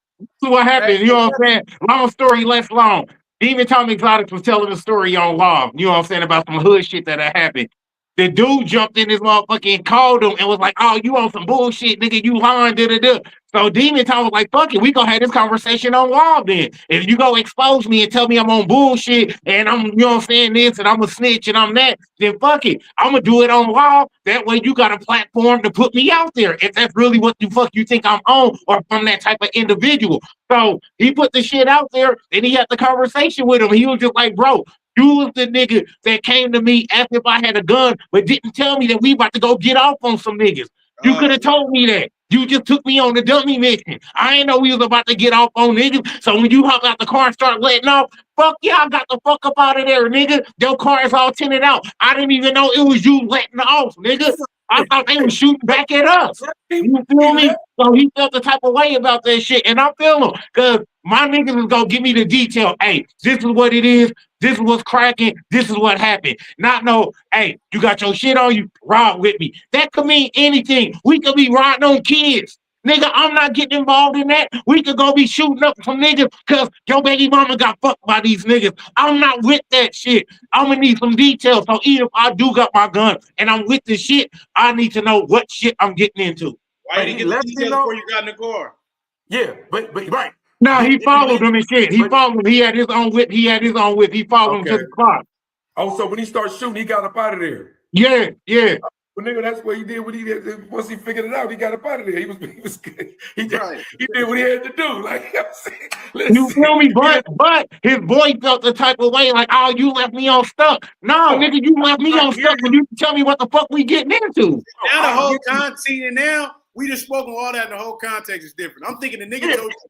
See what happened. You know what I'm saying? Long story less long. Demon Tom Exotics was telling a story on live. You know what I'm saying about some hood shit that had happened. The dude jumped in his motherfucker and called him and was like, "Oh, you on some bullshit, nigga? You lying, da." So Demon Tom was like, "Fuck it, we gonna have this conversation on live then. If you go expose me and tell me I'm on bullshit and I'm, you know what I'm saying, this and I'm a snitch and I'm that, then fuck it, I'm gonna do it on live. That way you got a platform to put me out there. If that's really what the fuck you think I'm on or from that type of individual." So he put the shit out there and he had the conversation with him. He was just like, "Bro, you was the nigga that came to me asked if I had a gun, but didn't tell me that we about to go get off on some niggas. You could have told me that. You just took me on the dummy mission. I ain't know we was about to get off on niggas. So when you hop out the car and start letting off, fuck y'all got the fuck up out of there, nigga. Your car is all tinted out. I didn't even know it was you letting off, nigga. I thought they were shooting back at us. You feel me? So he felt the type of way about that shit, and I feel him because my niggas is gonna give me the detail. Hey, this is what it is. This is what's cracking. This is what happened. Not no, hey, you got your shit on you, ride with me. That could mean anything. We could be riding on kids. Nigga, I'm not getting involved in that. We could go be shooting up some niggas because your baby mama got fucked by these niggas. I'm not with that shit. I'm gonna need some details. So even if I do got my gun and I'm with the shit, I need to know what shit I'm getting into. Why didn't you get the details before you got in the car? Yeah, but right. No, he followed him and shit. He followed him. He had his own whip. He followed him to the spot. Oh, so when he started shooting, he got up out of there. Yeah. Well, nigga, that's what he did. What he did once he figured it out, he got up out of there. He did what he had to do. Like you feel me? But his boy felt the type of way, like, "Oh, you left me on stuck." No, nigga, you left me on stuck when you tell me what the fuck we getting into. Now the whole context, and now we just spoken all that, and the whole context is different. I'm thinking the nigga told you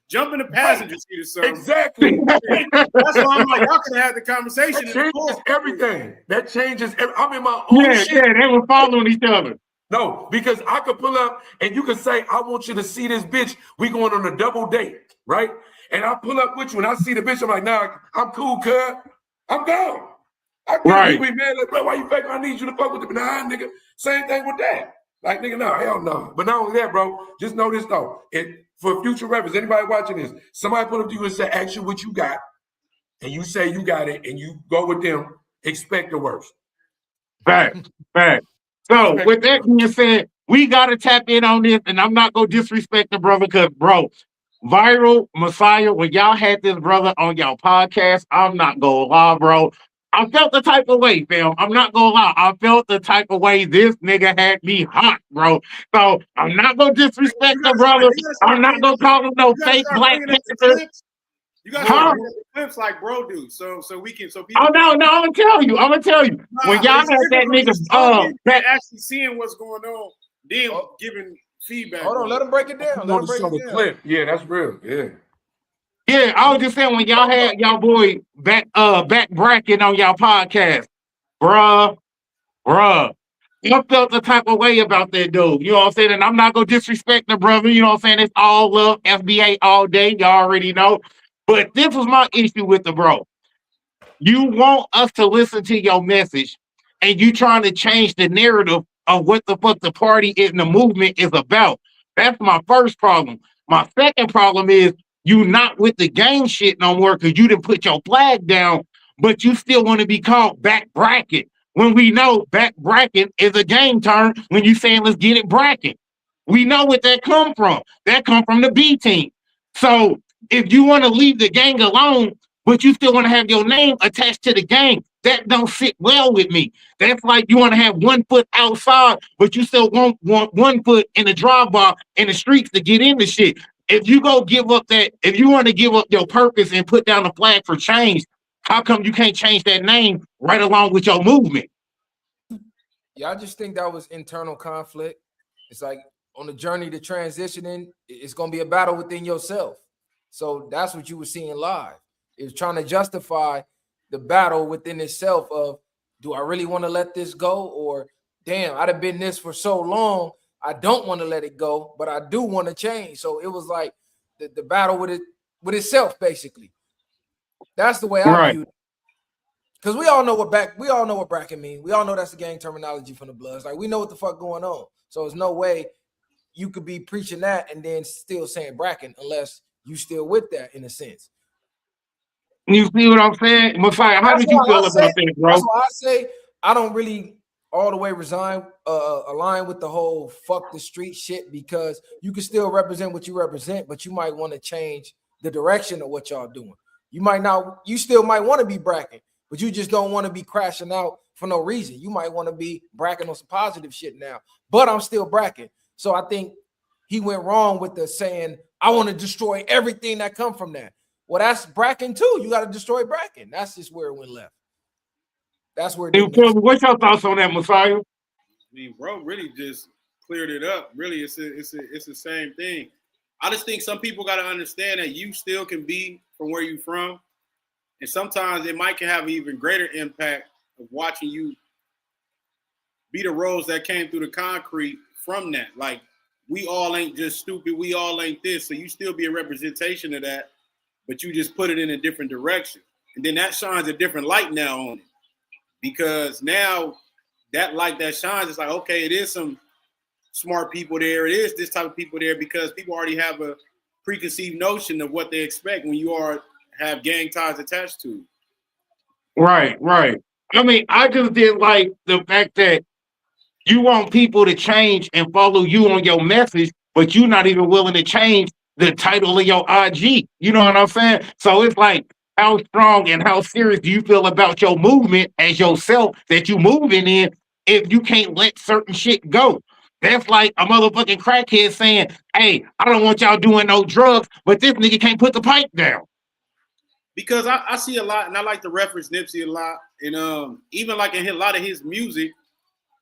jump in the passenger seat or something. Exactly. That's why I'm like, y'all could have had the conversation. That changes everything. That changes. I'm in my own shit. Yeah, they were following each other. No, because I could pull up and you could say, "I want you to see this bitch. We going on a double date, right?" And I pull up with you and I see the bitch. I'm like, "Nah, I'm cool, cuz. I'm gone." We mad like, "Bro, why you fake? I need you to fuck with the nah, nigga." Same thing with that. Like, nigga, no, hell no. But not only that, bro, just know this though. For future reference, anybody watching this, somebody put up to you and say, "Ask you what you got," and you say you got it, and you go with them, expect the worst. Fact. So with that being said, we gotta tap in on this, and I'm not gonna disrespect the brother, because bro, Viiral, Messiah, when y'all had this brother on y'all podcast, I'm not gonna lie, bro. I felt the type of way, fam. I'm not gonna lie. I felt the type of way this nigga had me hot, bro. So I'm not gonna disrespect the brother. I'm not gonna call him no fake Black Panther. You guys are clips like bro do, so we can people. Oh no, I'm gonna tell you. When y'all had that nigga that actually seeing what's going on, then giving feedback. Hold on, let him break it down. Let him break it down. Clip. Yeah, that's real. Yeah. Yeah, I was just saying when y'all had y'all boy back bracket on y'all podcast, bruh. I felt the type of way about that dude. You know what I'm saying? And I'm not gonna disrespect the brother, you know what I'm saying? It's all love, FBA all day, y'all already know. But this was my issue with the bro. You want us to listen to your message, and you trying to change the narrative of what the fuck the party is and the movement is about. That's my first problem. My second problem is you not with the gang shit no more because you didn't put your flag down, but you still want to be called back bracket when we know back bracket is a game term when you saying let's get it bracket. We know what that come from. That come from the B team. So if you want to leave the gang alone, but you still want to have your name attached to the gang, that don't sit well with me. That's like you want to have 1 foot outside, but you still want 1 foot in the drive bar in the streets to get into shit. If you go give up that, if you want to give up your purpose and put down the flag for change, how come you can't change that name right along with your movement? Yeah, I just think that was internal conflict. It's like on the journey to transitioning, it's going to be a battle within yourself. So that's what you were seeing live. It was trying to justify the battle within itself of, do I really want to let this go? Or damn, I'd have been this for so long, I don't want to let it go, but I do want to change. So it was like the battle with itself, basically. That's the way I Right. viewed it. Because we all know what bracket mean. We all know that's the gang terminology from the Bloods. Like, we know what the fuck going on. So there's no way you could be preaching that and then still saying bracket unless you still with that in a sense. You see what I'm saying? Messiah, how did you feel about that, bro? That's why I say I don't really all the way align with the whole fuck the street shit, because you can still represent what you represent, but you might want to change the direction of what y'all doing. You still might want to be bracking, but you just don't want to be crashing out for no reason. You might want to be bracking on some positive shit now, but I'm still bracking. So I think he went wrong with the saying, I want to destroy everything that come from that. Well, that's bracking too. You got to destroy bracking. That's just where it went left. That's where it didn't. What's your thoughts on that, Messiah? I mean, bro, really just cleared it up. Really, it's the same thing. I just think some people got to understand that you still can be from where you from, and sometimes it might can have an even greater impact of watching you be the roads that came through the concrete from that. Like, we all ain't just stupid. We all ain't this. So you still be a representation of that, but you just put it in a different direction. And then that shines a different light now on it. Because now that light that shines, it's like, okay, it is some smart people there. It is this type of people there, because people already have a preconceived notion of what they expect when you have gang ties attached to it. Right. I mean, I just did like the fact that you want people to change and follow you on your message, but you're not even willing to change the title of your IG. You know what I'm saying? So it's like, how strong and how serious do you feel about your movement as yourself that you moving in if you can't let certain shit go? That's like a motherfucking crackhead saying, hey, I don't want y'all doing no drugs, but this nigga can't put the pipe down. Because I see a lot, and I like to reference Nipsey a lot. And even like in a lot of his music,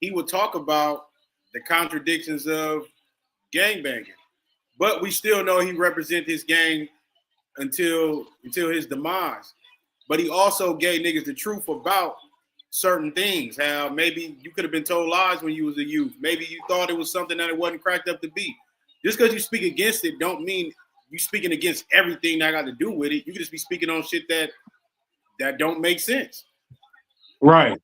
he would talk about the contradictions of gangbanging. But we still know he represents his gang until his demise. But he also gave niggas the truth about certain things. How maybe you could have been told lies when you was a youth. Maybe you thought it was something that it wasn't cracked up to be. Just because you speak against it don't mean you speaking against everything that got to do with it. You could just be speaking on shit that don't make sense. Right.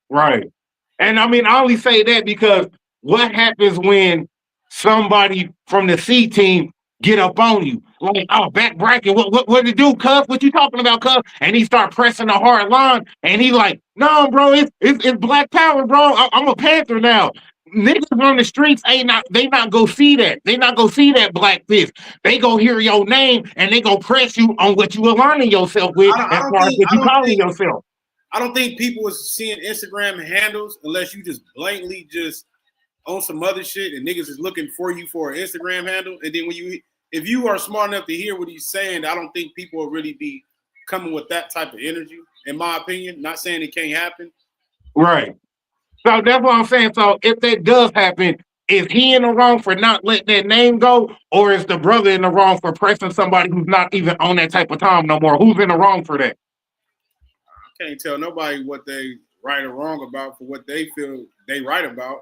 And I mean, I only say that because what happens when somebody from the C team get up on you? Like, oh, back bracket, what to do, cuz? What you talking about, cuz? And he start pressing the hard line, and he like, no, bro, it's Black Power, bro. I'm a Panther now. Niggas on the streets they not go see that. They not go see that black fist. They go hear your name and they go press you on what you aligning yourself with as far as what you calling yourself. I don't think people is seeing Instagram handles unless you just blatantly just on some other shit and niggas is looking for you for an Instagram handle. And then if you are smart enough to hear what he's saying, I don't think people will really be coming with that type of energy, in my opinion. Not saying it can't happen. Right. So that's what I'm saying. So if that does happen, is he in the wrong for not letting that name go? Or is the brother in the wrong for pressing somebody who's not even on that type of time no more? Who's in the wrong for that? I can't tell nobody what they right or wrong about for what they feel they right about.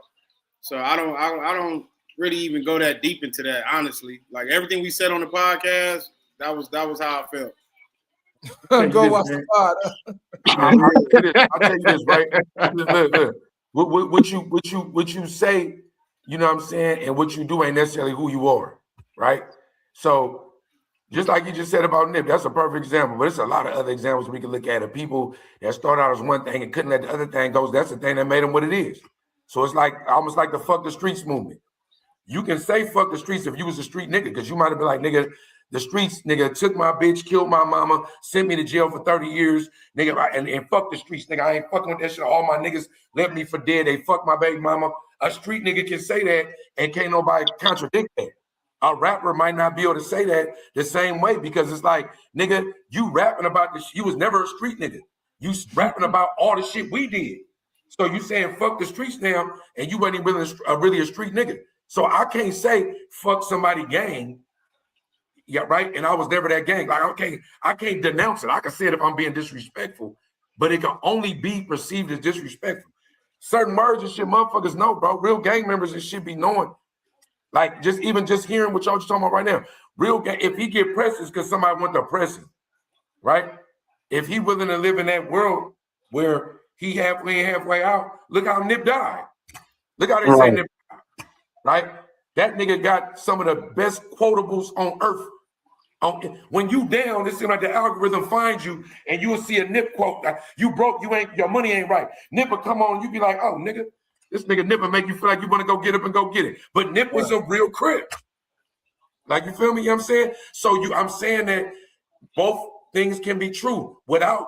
So I don't really even go that deep into that, honestly. Like everything we said on the podcast, that was how I felt. Go watch the pod. I'll tell you this, right? Look. What you say, you know what I'm saying, and what you do ain't necessarily who you are, right? So just like you just said about Nip, that's a perfect example. But there's a lot of other examples we can look at of people that start out as one thing and couldn't let the other thing go. That's the thing that made them what it is. So it's like almost like the fuck the streets movement. You can say fuck the streets if you was a street nigga, because you might have been like, nigga, the streets, nigga, took my bitch, killed my mama, sent me to jail for 30 years, nigga, and fuck the streets, nigga. I ain't fucking with that shit. All my niggas left me for dead. They fucked my baby mama. A street nigga can say that and can't nobody contradict that. A rapper might not be able to say that the same way, because it's like, nigga, you rapping about this. You was never a street nigga. You rapping about all the shit we did. So you saying fuck the streets now, and you wasn't really a street nigga. So I can't say fuck somebody gang. Yeah, right. And I was never that gang. Like, I can't denounce it. I can say it if I'm being disrespectful. but it can only be perceived as disrespectful. Certain words and shit, motherfuckers know, bro. Real gang members and shit be knowing. Like just hearing what y'all just talking about right now. Real gang, if he get pressed, it's because somebody want to press him, right? If he willing to live in that world where he halfway out, look how Nip died. Look how they say Nip died, right? That nigga got some of the best quotables on earth. When you down, it seems like the algorithm finds you and you will see a Nip quote. Like, you broke, your money ain't right. Nip will come on, you be like, oh, nigga, this nigga Nip will make you feel like you want to go get up and go get it. But Nip was a real crip. Like, you feel me? You know what I'm saying? So I'm saying that both things can be true. Without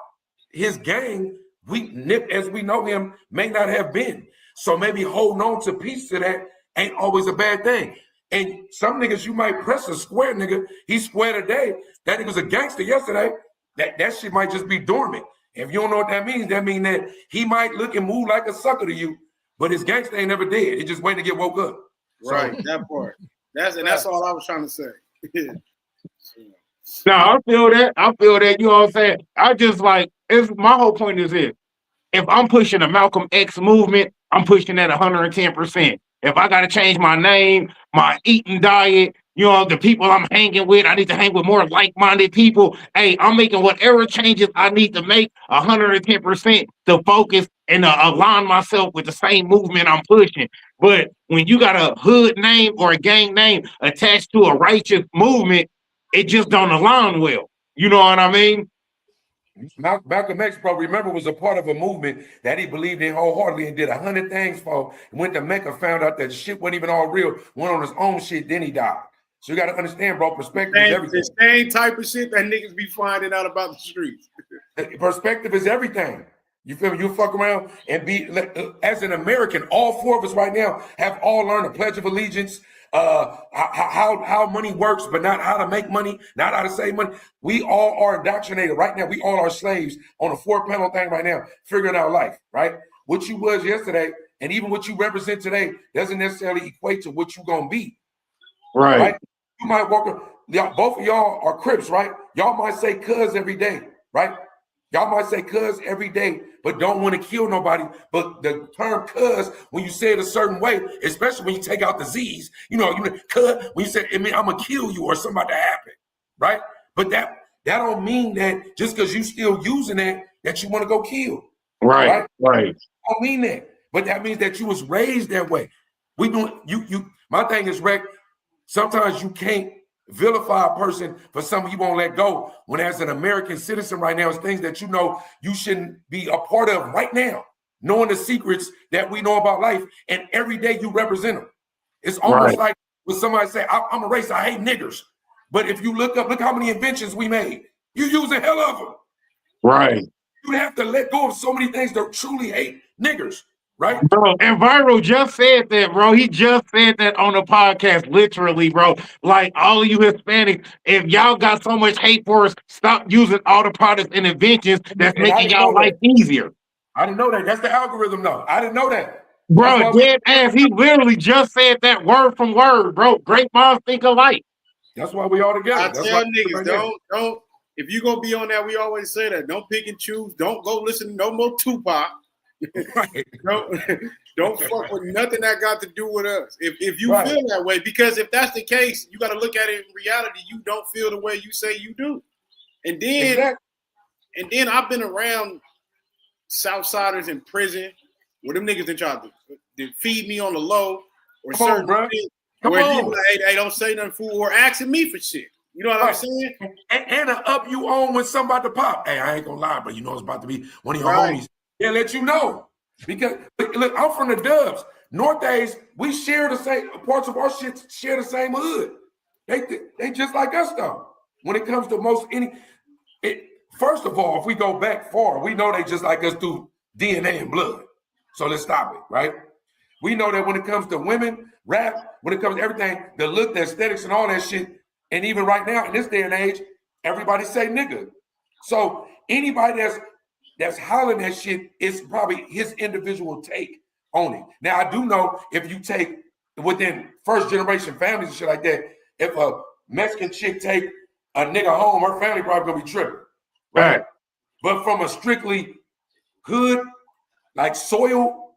his gang, Nip, as we know him, may not have been. So maybe holding on to piece of that ain't always a bad thing. And some niggas, you might press a square nigga. He square today. That nigga was a gangster yesterday. That shit might just be dormant. If you don't know what that means that he might look and move like a sucker to you, but his gangster ain't never dead. He just waiting to get woke up. Right, so, that part. That's all I was trying to say. No, I feel that. You know what I'm saying? I just like, my whole point is this. If I'm pushing the Malcolm X movement, I'm pushing that 110%. If I got to change my name, my eating diet, you know, the people I'm hanging with, I need to hang with more like-minded people. Hey, I'm making whatever changes I need to make 110% to focus and align myself with the same movement I'm pushing. But when you got a hood name or a gang name attached to a righteous movement, it just don't align well. You know what I mean? Malcolm X, bro, remember, was a part of a movement that he believed in wholeheartedly and did 100 things for. Went to Mecca, found out that the shit wasn't even all real, went on his own shit, then he died. So you got to understand, bro, perspective is everything. The same type of shit that niggas be finding out about the streets. Perspective is everything. You feel me? You fuck around and be, as an American, all four of us right now have all learned the Pledge of Allegiance, how money works, but not how to make money, not how to save money. We all are indoctrinated right now. We all are slaves on a 4-panel thing right now, figuring out life, right? What you was yesterday and even what you represent today doesn't necessarily equate to what you're going to be. Right? You might walk, both of y'all are Crips, right? Y'all might say cuz every day, right? Y'all might say cuz every day, but don't want to kill nobody. But the term cuz, when you say it a certain way, especially when you take out the Z's, you know, cuz, when you say, I mean, I'm going to kill you or something to happen, right? But that don't mean that just because you still using that you want to go kill. Right. I don't mean that. But that means that you was raised that way. We doing, my thing is, Rec, sometimes you can't vilify a person for something you won't let go. When as an American citizen right now, it's things that you know you shouldn't be a part of right now, knowing the secrets that we know about life, and every day you represent them. It's almost like when somebody say, I'm a racist, I hate niggers. But if you look how many inventions we made. You using hell of them. Right. You have to let go of so many things that truly hate niggers. Right, bro, and Viiral just said that, bro. He just said that on the podcast, literally, bro. Like, all of you Hispanics, if y'all got so much hate for us, stop using all the products and inventions that's making y'all life easier. I didn't know that. That's the algorithm, though. I didn't know that. Bro, dead ass. He literally just said that word from word, bro. Great minds think alike. That's why we all together. I tell niggas, don't. If you gonna be on that, we always say that. Don't pick and choose. Don't go listen to no more Tupac. Right. Don't fuck with nothing that got to do with us. If you feel that way, because if that's the case, you got to look at it in reality. You don't feel the way you say you do, and then I've been around Southsiders in prison where them niggas that try to feed me on the low or certain shit where you like, hey, don't say nothing, fool, or asking me for shit. You know what I'm saying? And up you on when something about to pop. Hey, I ain't gonna lie, but you know it's about to be one of your homies. They'll let you know. Because look, I'm from the Dubs. North-A's, we share the same parts of our shit, share the same hood. They just like us though. When it comes to first of all, if we go back far, we know they just like us through DNA and blood. So let's stop it, right? We know that when it comes to women, rap, when it comes to everything, the look, the aesthetics, and all that shit, and even right now in this day and age, everybody say nigga. So anybody that's hollering that shit is probably his individual take on it. Now, I do know if you take within first generation families and shit like that, if a Mexican chick take a nigga home, her family probably gonna be tripping, right? But from a strictly good, like soil,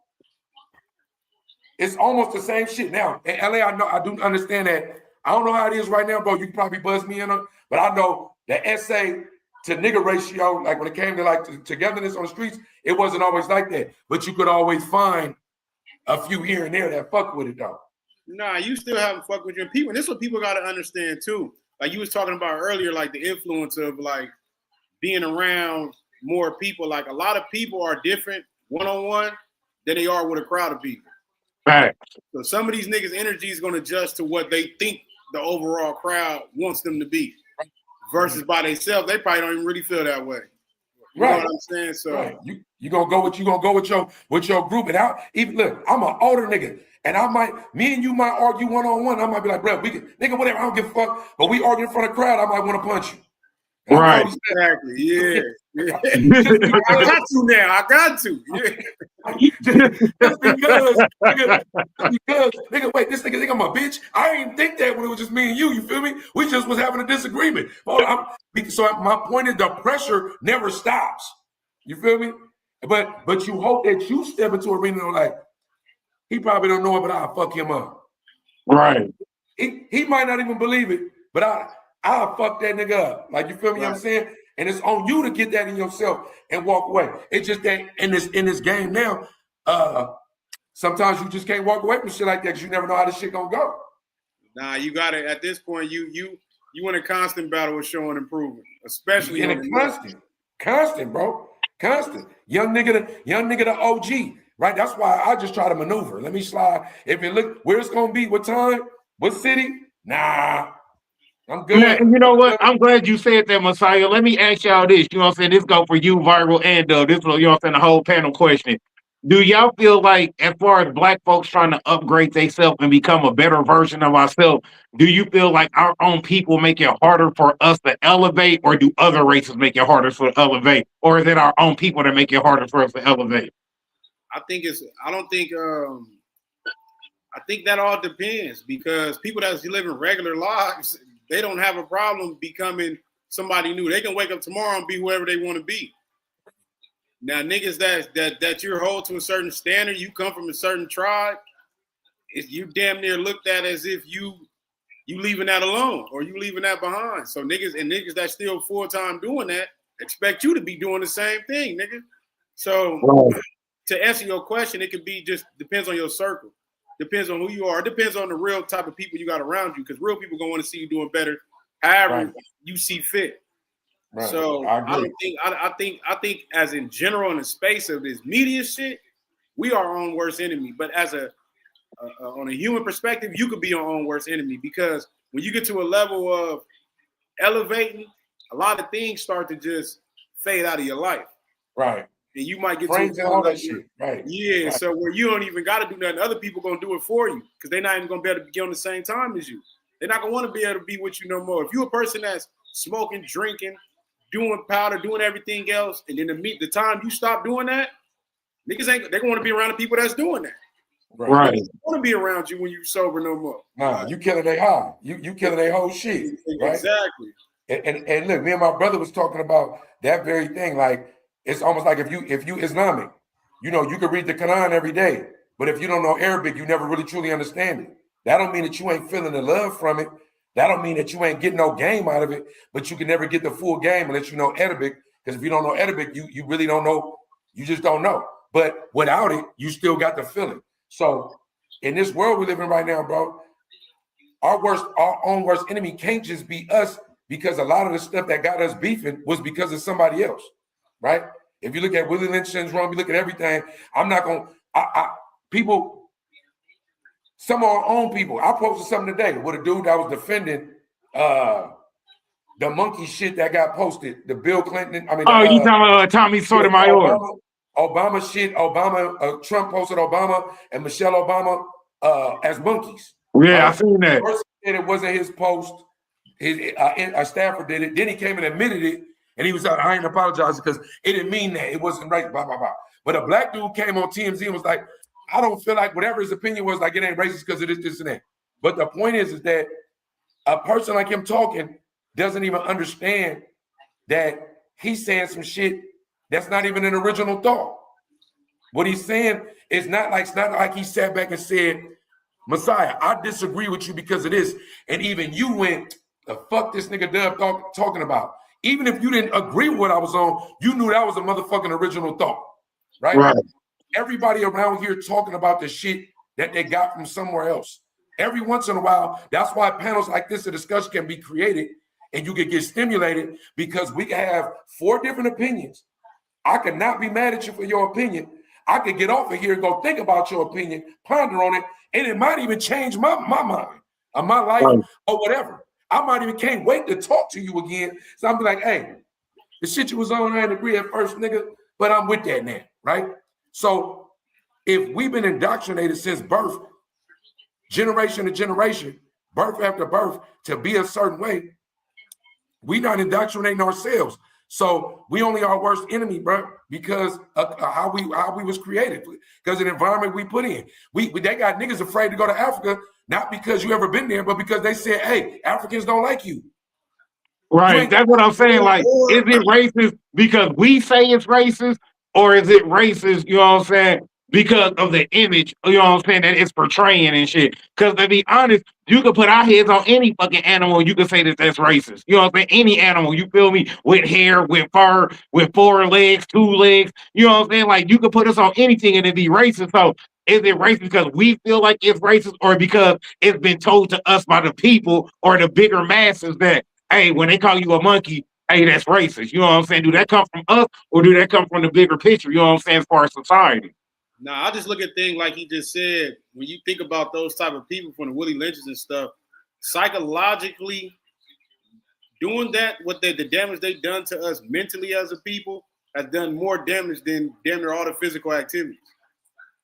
it's almost the same shit. Now, in LA, I do understand that. I don't know how it is right now, bro. You can probably buzz me in on, but I know the SA to nigga ratio, like when it came to like togetherness on the streets, it wasn't always like that. But you could always find a few here and there that fuck with it though. Nah, you still haven't fucked with your people. And this is what people got to understand too. Like you was talking about earlier, like the influence of like being around more people. Like a lot of people are different one-on-one than they are with a crowd of people. Right. So some of these niggas' energy is going to adjust to what they think the overall crowd wants them to be. Versus by themselves, they probably don't even really feel that way. You know what I'm saying? So right. You gonna go with your group. And even look, I'm an older nigga. And me and you might argue one-on-one. I might be like, bro, we can, nigga, whatever, I don't give a fuck. But we argue in front of the crowd, I might want to punch you. And right. Exactly. Yeah. I got to now. I got to. Yeah. Just because, nigga, wait, this nigga think I'm a bitch? I didn't think that when it was just me and you feel me? We just was having a disagreement. So my point is the pressure never stops. You feel me? But you hope that you step into an arena and like, he probably don't know it, but I'll fuck him up. Right. He might not even believe it, but I'll fuck that nigga up. Like, you feel me? Right. You know what I'm saying? And it's on you to get that in yourself and walk away. It's just that in this game now, sometimes you just can't walk away from shit like that because you never know how this shit gonna go. Nah, you got it. At this point, you in a constant battle with showing improvement, especially in a constant, bro. Constant. Young nigga the OG. Right, that's why I just try to maneuver. Let me slide. If it look where it's gonna be, what time, what city? Nah, I'm good. Man, you know what? I'm glad you said that, Messiah. Let me ask y'all this. You know what I'm saying? This go for you, Viiral, and this was, you know what I'm saying, the whole panel question. Do y'all feel like, as far as Black folks trying to upgrade themselves and become a better version of ourselves, do you feel like our own people make it harder for us to elevate, or do other races make it harder for us to elevate, or is it our own people that make it harder for us to elevate? I think that all depends, because people that's living regular lives, they don't have a problem becoming somebody new. They can wake up tomorrow and be whoever they want to be. Now, niggas that you're held to a certain standard, you come from a certain tribe, you damn near looked at as if you leaving that alone or you leaving that behind. So niggas that's still full-time doing that expect you to be doing the same thing, nigga. So to answer your question, it could be just depends on your circle. Depends on who you are. It depends on the real type of people you got around you, because real people gonna want to see you doing better however you see fit. Right. So I think as in general in the space of this media shit, we are our own worst enemy. But as on a human perspective, you could be your own worst enemy, because when you get to a level of elevating, a lot of things start to just fade out of your life. Right. And you might get to all that shit. Right. Yeah. Right. So where you don't even got to do nothing, other people gonna do it for you, because they're not even gonna be able to be on the same time as you. They're not gonna want to be able to be with you no more. If you're a person that's smoking, drinking, doing powder, doing everything else, and then the time you stop doing that, niggas they're gonna want to be around the people that's doing that. Right. They don't want to be around you when you sober no more. Nah, you killing their high. You killing their whole shit. Right? Exactly. And look, me and my brother was talking about that very thing. Like, it's almost like if you Islamic, you know, you could read the Quran every day, but if you don't know Arabic, you never really truly understand it. That don't mean that you ain't feeling the love from it. That don't mean that you ain't getting no game out of it, but you can never get the full game unless you know Arabic. Because if you don't know Arabic, you really don't know. You just don't know. But without it, you still got the feeling. So in this world we live in right now, bro, our own worst enemy can't just be us, because a lot of the stuff that got us beefing was because of somebody else, right? If you look at Willie Lynch syndrome, you look at everything. I'm not gonna. People, some of our own people. I posted something today with a dude that was defending the monkey shit that got posted. The Bill Clinton. You talking about Tommy Sotomayor? Obama shit. Trump posted Obama and Michelle Obama as monkeys. Yeah, I seen that. First, it wasn't his post. A staffer did it. Then he came and admitted it, and he was like, "I ain't apologizing because it didn't mean that. It wasn't right." Blah blah blah. But a black dude came on TMZ and was like, "I don't feel like whatever his opinion was, like it ain't racist because it is this and that." But the point is that a person like him talking doesn't even understand that he's saying some shit That's not even an original thought. What he's saying is it's not like he sat back and said, Messiah, I disagree with you because of this. And even you went, the fuck this nigga Dub talking about. Even if you didn't agree with what I was on, you knew that was a motherfucking original thought, right? Right. Everybody around here talking about the shit that they got from somewhere else. Every once in a while, that's why panels like this, a discussion can be created and you can get stimulated because we can have 4 different opinions. I could not be mad at you for your opinion. I could get off of here and go think about your opinion, ponder on it, and it might even change my mind or my life or whatever. I might even can't wait to talk to you again. So I'm like, hey, the shit you was on, I didn't agree at first, nigga, but I'm with that now, right? So if we've been indoctrinated since birth, generation to generation, birth after birth, to be a certain way, we not indoctrinating ourselves. So we only our worst enemy, bro, because of how we was created, because of the environment we put in. They got niggas afraid to go to Africa, not because you ever been there, but because they said, hey, Africans don't like you. Right. That's what I'm saying. Like, is it racist because we say it's racist, or is it racist, you know what I'm saying, because of the image, you know what I'm saying, that it's portraying and shit? Because to be honest, you could put our heads on any fucking animal, you could say that that's racist. You know what I'm saying? Any animal, you feel me? With hair, with fur, with 4 legs, 2 legs, you know what I'm saying? Like, you could put us on anything and it'd be racist. So is it racist because we feel like it's racist, or because it's been told to us by the people or the bigger masses that, hey, when they call you a monkey, hey, that's racist. You know what I'm saying? Do that come from us, or do that come from the bigger picture? You know what I'm saying? As far as society. Nah, I just look at things like he just said. When you think about those type of people from the Willie Lynches and stuff, psychologically doing that, what the damage they've done to us mentally as a people has done more damage than damn near all the physical activities.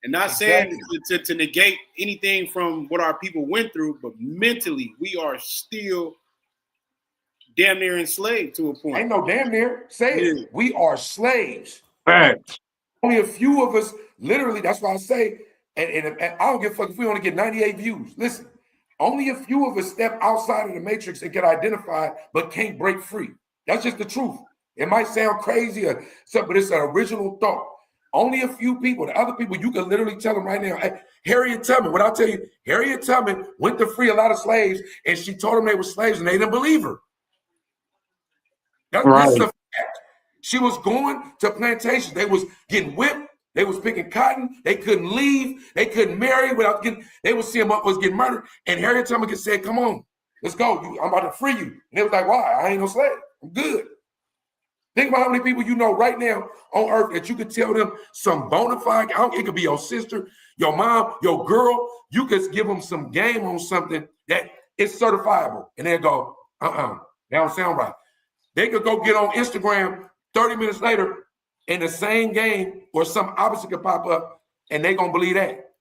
And not saying to negate anything from what our people went through, but mentally we are still damn near enslaved to a point. Ain't no damn near. Say it. We are slaves. Facts. Only a few of us, literally, that's why I say, and I don't give a fuck if we only get 98 views. Listen, only a few of us step outside of the matrix and get identified, but can't break free. That's just the truth. It might sound crazy or something, but it's an original thought. Only a few people. The other people, you can literally tell them right now, hey, Harriet Tubman, what I'll tell you, Harriet Tubman went to free a lot of slaves, and she told them they were slaves, and they didn't believe her. That's a fact. She was going to plantations. They was getting whipped. They was picking cotton. They couldn't leave. They couldn't marry without getting, they would see them up was getting murdered. And Harriet Tubman said, come on, let's go. I'm about to free you. And they was like, why? I ain't no slave. I'm good. Think about how many people you know right now on earth that you could tell them some bona fide, it could be your sister, your mom, your girl. You could give them some game on something that is certifiable. And they'll go, that don't sound right. They could go get on Instagram 30 minutes later in the same game or some opposite could pop up and they gonna believe that.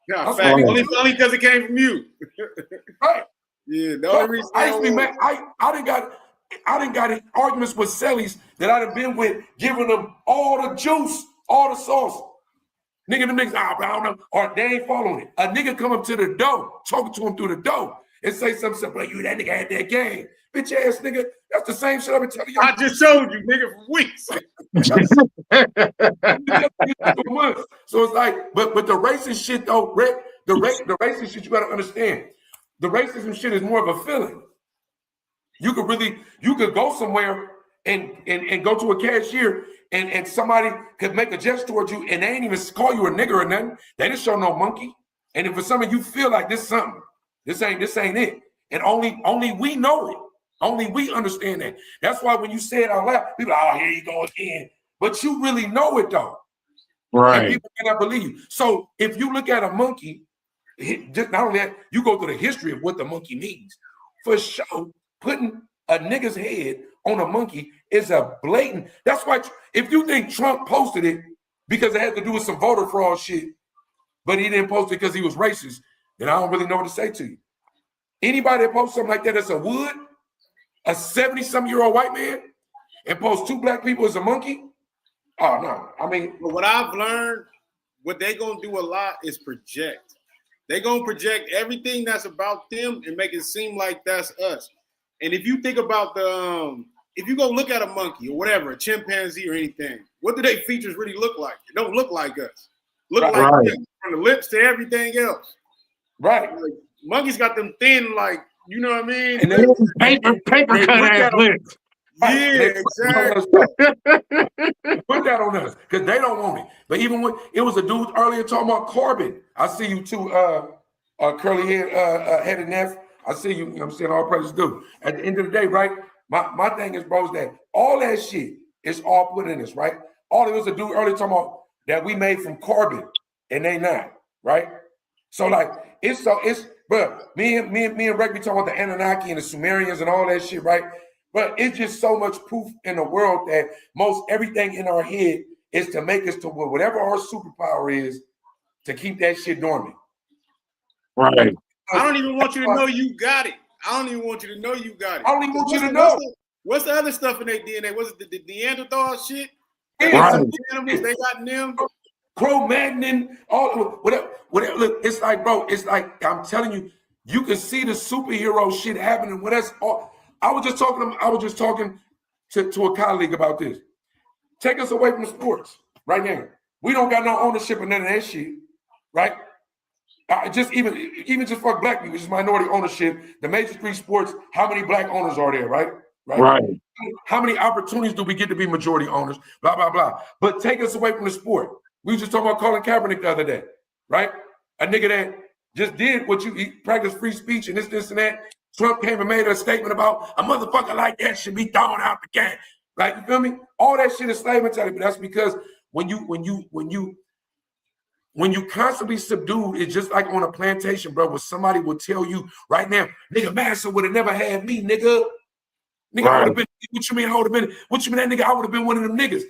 Yeah, fact. Only because it came from you. Right. Yeah, the only reason I used to be mad. I didn't got in arguments with Sellies that I'd have been with, giving them all the juice, all the sauce. Nigga, the niggas, I don't know, or they ain't following it. A nigga come up to the door, talking to him through the door, and say something like, you that nigga had that game. Bitch ass nigga, that's the same shit I've been telling you. I just showed you, nigga, for weeks. So it's like, but the racist shit though, Rick, the racist shit you gotta understand. The racism shit is more of a feeling. You could go somewhere and go to a cashier and somebody could make a gesture towards you and they ain't even call you a nigger or nothing. They didn't show no monkey. And if for some of you feel like this something, this ain't it. And only we know it. Only we understand that. That's why when you say it out loud, people are, oh, here you go again. But you really know it though. Right. And people cannot believe you. So if you look at a monkey, just not only that, you go through the history of what the monkey means. For sure, putting a nigga's head on a monkey is a blatant. That's why if you think Trump posted it because it had to do with some voter fraud shit, but he didn't post it because he was racist, then I don't really know what to say to you. Anybody that posts something like that as a wood, a 70-some-year-old white man, and post 2 black people as a monkey? Oh, no. I mean. But what I've learned, what they going to do a lot is project. They going to project everything that's about them and make it seem like that's us. And if you think about if you go look at a monkey or whatever, a chimpanzee or anything, what do their features really look like? It don't look like us. Look Right. like them, from the lips to everything else. Right. Like, monkeys got them thin, like, you know what I mean? And they, paper they cut put ass that on, lips. right, Yeah, they put that on exactly. us, though. Put that on us because they don't want it. But even when it was a dude earlier talking about carbon, I see you too, curly headed Neff. I see you. You know what I'm saying? All praises due. At the end of the day, right? My thing is, bro, is that all that shit is all put in us, right? All it was a dude earlier talking about that we made from carbon, and they not, right? So like it's bro, me and Reg be talking about the Anunnaki and the Sumerians and all that shit, right? But it's just so much proof in the world that most everything in our head is to make us to whatever our superpower is to keep that shit dormant. Right. I don't even want you to know you got it. I don't even want you to know you got it. I don't even want you to know. What's the other stuff in their DNA? Was it the Neanderthal shit? Right. Animals they got in them? Cro-Magnon, all whatever. Look, it's like, bro, it's like I'm telling you, you can see the superhero shit happening with us. I was just talking to a colleague about this. Take us away from sports right now. We don't got no ownership of none of that shit, right? Just even just for black people, which is minority ownership. The major three sports, how many black owners are there, right? Right. How many opportunities do we get to be majority owners? Blah blah blah. But take us away from the sport. We were just talking about Colin Kaepernick the other day, right? A nigga that just did what he practiced free speech and this and that. Trump came and made a statement about a motherfucker like that should be thrown out the game. Like, you feel me? All that shit is slave mentality, but that's because when you constantly subdued, it's just like on a plantation, bro, where somebody will tell you right now, nigga, Massa would have never had me, nigga. Nigga, I would have been, what you mean I would have been, what you mean that nigga, I would have been one of them niggas.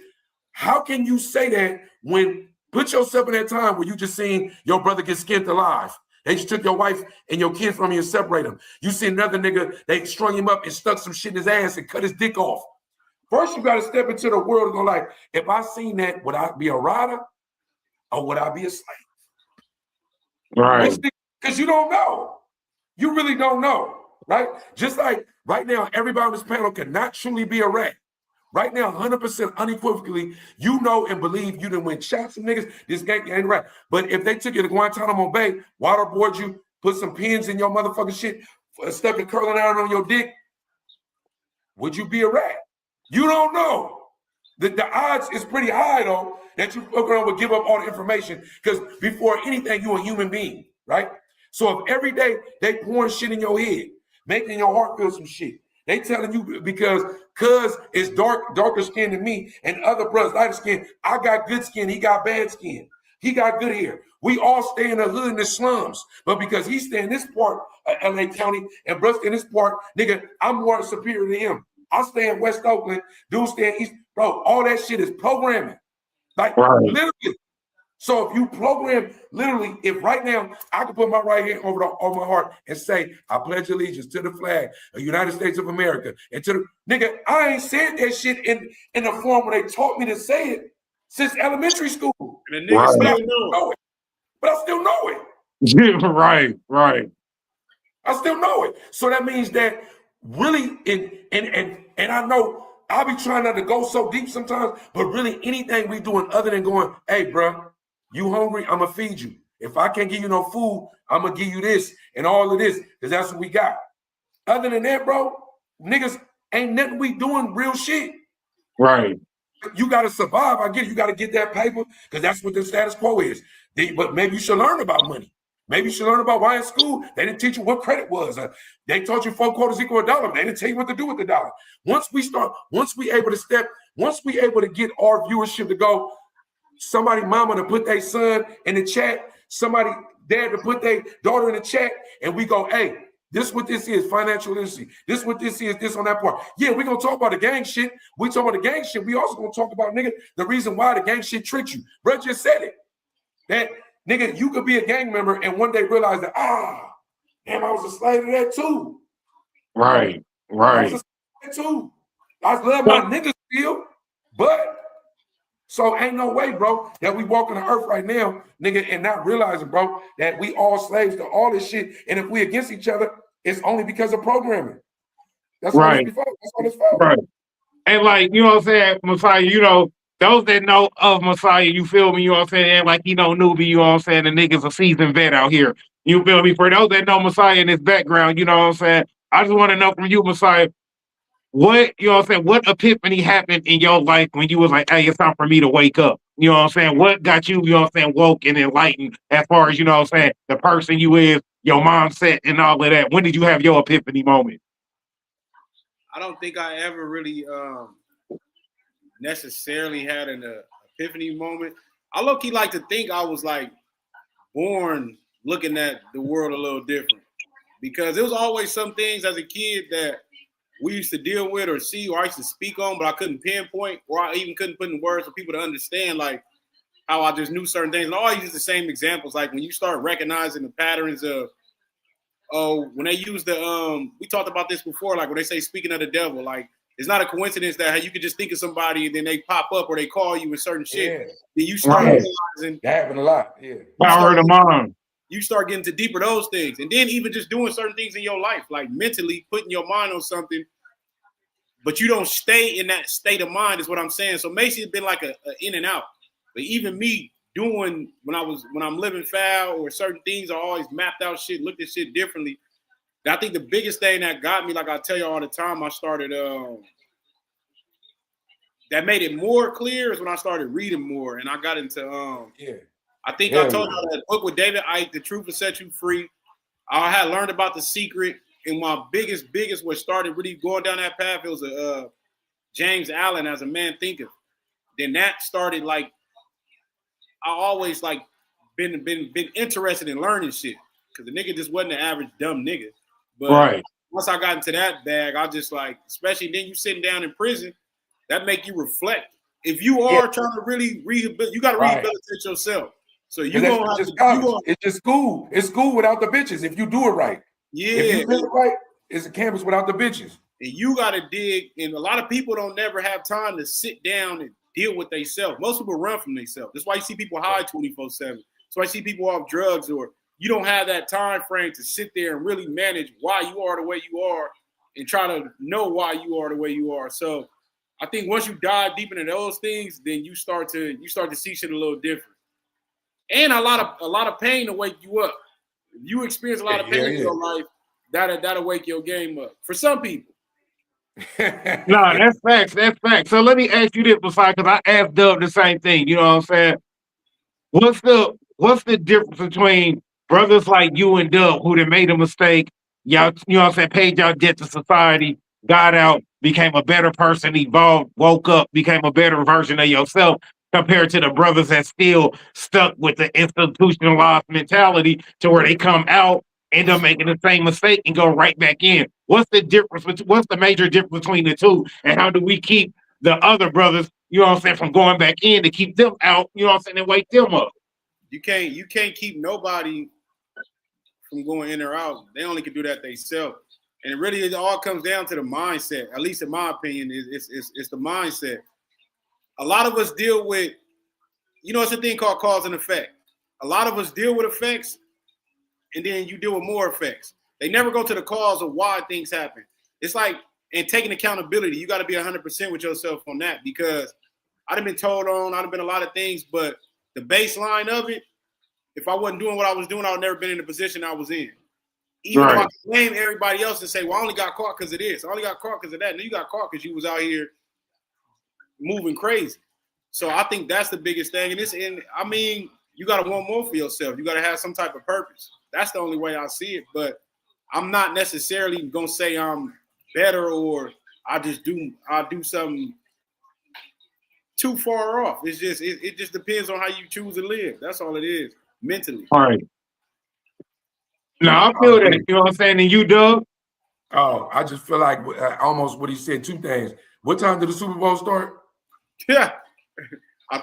How can you say that when, put yourself in that time where you just seen your brother get skinned alive? They just took your wife and your kid from you and separate them. You see another nigga, they strung him up and stuck some shit in his ass and cut his dick off. First, you got to step into the world and go like, if I seen that, would I be a rider or would I be a slave? Right. Because you don't know. You really don't know, right? Just like right now, everybody on this panel cannot truly be a rat. Right now, 100% unequivocally, you know and believe you done went shot some niggas. This gang ain't right. But if they took you to Guantanamo Bay, waterboard you, put some pins in your motherfucking shit, stuck a curling iron on your dick, would you be a rat? You don't know. The odds is pretty high, though, that you would give up all the information because before anything, you're a human being, right? So if every day they pouring shit in your head, making your heart feel some shit, they telling you because cuz is darker skin than me and other brothers lighter skin, I got good skin, he got bad skin. He got good hair. We all stay in the hood in the slums, but because he stay in this part of LA County and Bruce in this part, nigga, I'm more superior to him. I stay in West Oakland, dude stay in East. Bro, all that shit is programming. Like, literally. So if you program, literally, if right now I could put my right hand over my heart and say, I pledge allegiance to the flag of the United States of America, and to the, nigga, I ain't said that shit in the form where they taught me to say it since elementary school. And the niggas still know it. But I still know it. Right. I still know it. So that means that really, and I know I'll be trying not to go so deep sometimes, but really anything we doing other than going, hey, bro, you hungry? I'm gonna feed you. If I can't give you no food, I'm gonna give you this and all of this, because that's what we got. Other than that, bro, niggas ain't nothing we doing real shit. Right. You gotta survive. I get it. You gotta get that paper, because that's what the status quo is. But maybe you should learn about money. Able you should learn about why in school they didn't teach you what credit was. They taught you 4 quarters equal $1. They didn't tell you what to do with the dollar. Once we able to get our viewership to go, somebody mama to put their son in the chat, somebody dad to put their daughter in the chat, and we go, hey, this what this is, financial literacy. This what this is, this on that part. Yeah, we're gonna talk about the gang shit. We talk about the gang shit. We also gonna talk about, nigga, the reason why the gang shit tricked you. Bro just said it. That nigga, you could be a gang member and one day realize that, damn, I was a slave to that too. Right. I was a slave to that too. I love my niggas still, but so ain't no way, bro, that we walking the earth right now, nigga, and not realizing, bro, that we all slaves to all this shit. And if we against each other, it's only because of programming. That's right. That's what it's for. Right. And like, you know what I'm saying, Messiah, those that know of Messiah, you feel me? You know what I'm saying? And like he know newbie, you know what I'm saying? The nigga's a seasoned vet out here. You feel me? For those that know Messiah in his background, you know what I'm saying? I just want to know from you, Messiah, what, you know what I'm saying, what epiphany happened in your life when you was like, hey, it's time for me to wake up? You know what I'm saying? What got you, you know what I'm saying, woke and enlightened as far as, you know what I'm saying, the person you is, your mindset and all of that? When did you have your epiphany moment? I don't think I ever really necessarily had an epiphany moment. I low-key like to think I was like born looking at the world a little different, because there was always some things as a kid that we used to deal with or see or I used to speak on, but I couldn't pinpoint, or I even couldn't put in words for people to understand, like how I just knew certain things. And I always use the same examples, like when you start recognizing the patterns of, oh, when they use the we talked about this before, like when they say speaking of the devil, like it's not a coincidence that you could just think of somebody and then they pop up or they call you with certain shit. Yeah. Then you start realizing that happened a lot. Yeah. Power of the mind. You start getting to deeper those things. And then even just doing certain things in your life, like mentally putting your mind on something, but you don't stay in that state of mind is what I'm saying. So Macy has been like a in and out. But even me doing when I'm living foul or certain things, I always mapped out shit, looked at shit differently. I think the biggest thing that got me, like I tell you all the time, I started that made it more clear is when I started reading more and I got into I think I told you that book with David Icke, The Truth Will Set You Free. I had learned about The Secret, and my biggest what started really going down that path, it was James Allen as a man thinker. Then that started, like, I always like been interested in learning shit, because the nigga just wasn't the average dumb nigga. But once I got into that bag, I just like, especially then you sitting down in prison, that make you reflect. If you are trying to really rehabilitate, you got to rehabilitate yourself. So you gonna have to. It's just school. It's school without the bitches. If you do it right, If you do it right, it's a campus without the bitches. And you got to dig. And a lot of people don't never have time to sit down and deal with themselves. Most people run from themselves. That's why you see people high 24/7. That's why I see people off drugs, or you don't have that time frame to sit there and really manage why you are the way you are and try to know why you are the way you are. So I think once you dive deep into those things, then you start to see shit a little different. And a lot of pain to wake you up. If you experience a lot of pain in your life, that'll wake your game up. For some people. No, that's facts. That's facts. So let me ask you this, Messiah, because I asked Dub the same thing. You know what I'm saying? What's the difference between brothers like you and Dub who done made a mistake, y'all, you know what I'm saying, paid y'all debt to society, got out, became a better person, evolved, woke up, became a better version of yourself, compared to the brothers that still stuck with the institutionalized mentality to where they come out, end up making the same mistake and go right back in? What's the difference? What's the major difference between the two? And how do we keep the other brothers, you know what I'm saying, from going back in to keep them out, you know what I'm saying, and wake them up? You can't keep nobody from going in or out. They only can do that themselves. And it all comes down to the mindset. At least in my opinion, it's the mindset. A lot of us deal with, it's a thing called cause and effect. A lot of us deal with effects, and then you deal with more effects. They never go to the cause of why things happen. It's like, and taking accountability, you got to be 100% with yourself on that, because I've been told on, I've been a lot of things, but the baseline of it, if I wasn't doing what I was doing, I would never been in the position I was in. Even though I blame everybody else and say, well, I only got caught because of this. I only got caught because of that. And you got caught because you was out here moving crazy. So I think that's the biggest thing. And I mean, you got to want more for yourself. You got to have some type of purpose. That's the only way I see it. But I'm not necessarily going to say I'm better or I do something too far off. It's just, it just depends on how you choose to live. That's all it is, mentally. All right. No, I feel that. You know what I'm saying? And you, Doug? Oh, I just feel like almost what he said, two things. What time did the Super Bowl start? Yeah.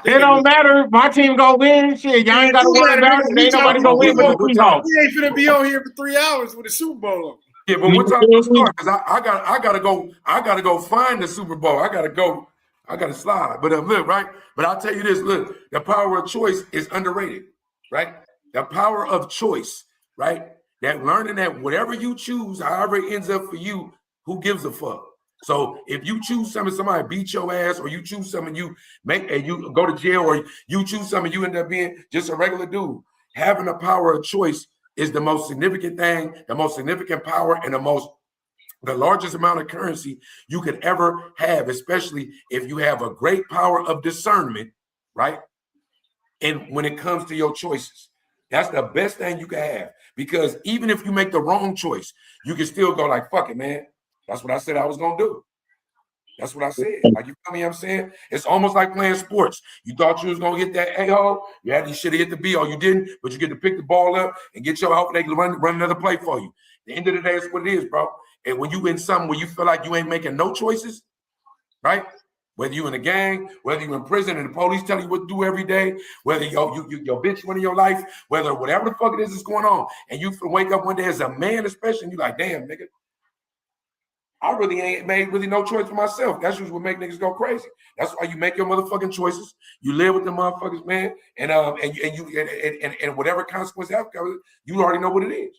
It don't matter. My team go win. Shit, y'all ain't got to worry about it. Ain't nobody gonna win with the Seahawks. We ain't finna be on here for 3 hours with the Super Bowl on. Yeah, but what time did it start? Because I gotta go find the Super Bowl. I gotta slide. But look, right? But I'll tell you this, look, the power of choice is underrated, right? The power of choice, right? That learning that whatever you choose, however it ends up for you, who gives a fuck? So if you choose something, somebody beat your ass, or you choose something, you go to jail, or you choose something, you end up being just a regular dude. Having the power of choice is the most significant thing, the most significant power, and the largest amount of currency you could ever have, especially if you have a great power of discernment, right? And when it comes to your choices, that's the best thing you can have, because even if you make the wrong choice, you can still go like, fuck it, man. That's what I said I was going to do. That's what I said. Like, you feel me? I'm saying it's almost like playing sports. You thought you was going to hit that A-hole. You should have hit the B-hole. You didn't, but you get to pick the ball up and get your help. They can run another play for you. At the end of the day, it's what it is, bro. And when you in something where you feel like you ain't making no choices, right? Whether you in a gang, whether you in prison and the police tell you what to do every day, whether your bitch winning your life, whether whatever the fuck it is going on, and you wake up one day as a man, especially, and you like, damn, nigga, I really ain't made no choice for myself. That's just what make niggas go crazy. That's why you make your motherfucking choices. You live with the motherfuckers, man, and whatever consequence happens, you already know what it is.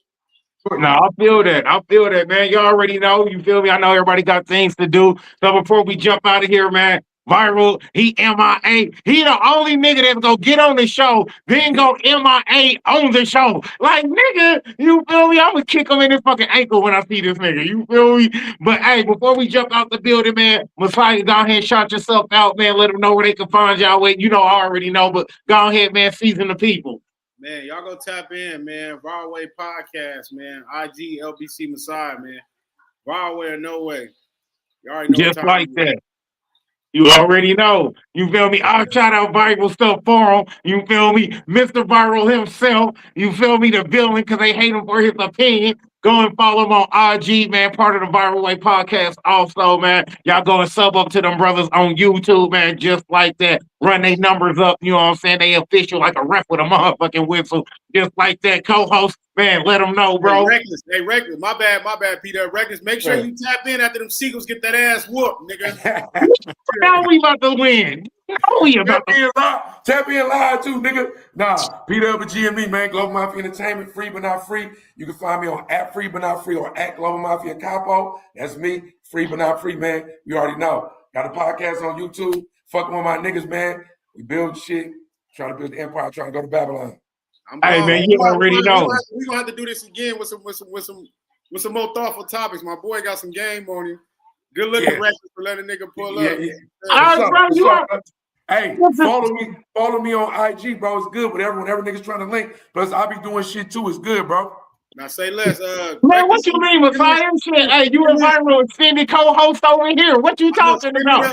No, I feel that, man. You already know. You feel me? I know everybody got things to do. So before we jump out of here, man, Viiral, he MIA. He the only nigga that's gonna get on the show, then go MIA on the show. Like, nigga, you feel me? I'm gonna kick him in his fucking ankle when I see this nigga. You feel me? But hey, before we jump out the building, man, Messiah, go ahead and shout yourself out, man. Let them know where they can find y'all. Wait, you know, I already know, but go ahead, man. Season the people. Man, y'all go tap in, man. Viiral Way Podcast, man. IG LBC Messiah, man. Viiral Way or no way. You already know. Just like that. You already know. You feel me? I'll shout out Viiral stuff for him. You feel me? Mr. Viiral himself. You feel me? The villain, because they hate him for his opinion. Go and follow him on IG, man. Part of the Viiral Way Podcast also, man. Y'all go and sub up to them brothers on YouTube, man. Just like that. Run their numbers up. You know what I'm saying? They official like a ref with a motherfucking whistle. Just like that. Co-host, man, let them know, bro. Hey, Reckless. My bad, P-Dub. Reckless. Make sure you tap in after them Seagulls get that ass whooped, nigga. Now we about to win. Tap in live too, nigga. Nah, P-Dub of GME, man. Global Mafia Entertainment, free but not free. You can find me on @free but not free or @Global Mafia Capo. That's me, free but not free, man. You already know. Got a podcast on YouTube. Fucking with my niggas, man. We build shit, trying to build the empire, trying to go to Babylon. Hey, man, you already know. We're gonna have to do this again with some more thoughtful topics. My boy got some game on him. Good looking Reckless for letting a nigga pull up. Hey, follow me on IG, bro. It's good. Whenever niggas trying to link. Plus, I be doing shit too. It's good, bro. Now say less. Man, what you mean with fire shit? Hey, you a Viiral extended co-host over here. What you talking about?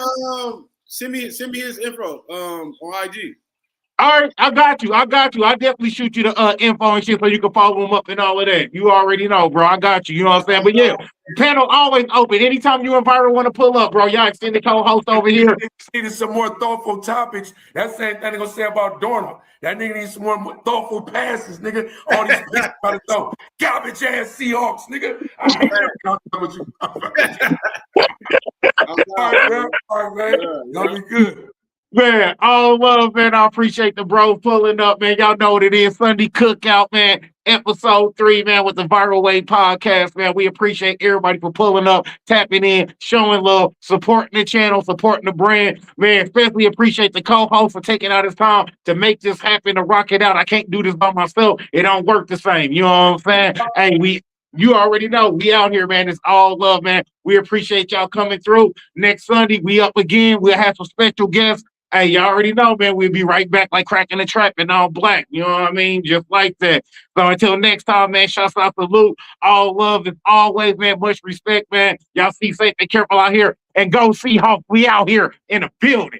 Send me his info on IG. All right, I got you. I definitely shoot you the info and shit so you can follow him up and all of that. You already know, bro. I got you. You know what I'm saying? But yeah, panel always open. Anytime you and Viiral want to pull up, bro, y'all extended co-host over here. Needed some more thoughtful topics. That same thing they gonna say about Dorner. That nigga needs some more thoughtful passes, nigga. All these bitches about to throw garbage ass Seahawks, nigga. I hate that with you. All right, man. Y'all be good. Man, all love, man. I appreciate the bro pulling up, man. Y'all know what it is. Sunday Cookout, man. Episode 3, man, with the Viiral Way Podcast, man. We appreciate everybody for pulling up, tapping in, showing love, supporting the channel, supporting the brand. Man, especially appreciate the co-host for taking out his time to make this happen, to rock it out. I can't do this by myself. It don't work the same. You know what I'm saying? Hey, you already know we out here, man. It's all love, man. We appreciate y'all coming through. Next Sunday, we up again. We'll have some special guests. Hey, you already know, man. We'll be right back like cracking the trap in all black. You know what I mean? Just like that. So until next time, man, shouts out to Luke. All love as always, man. Much respect, man. Y'all see safe and careful out here. And go Seahawks. We out here in the building.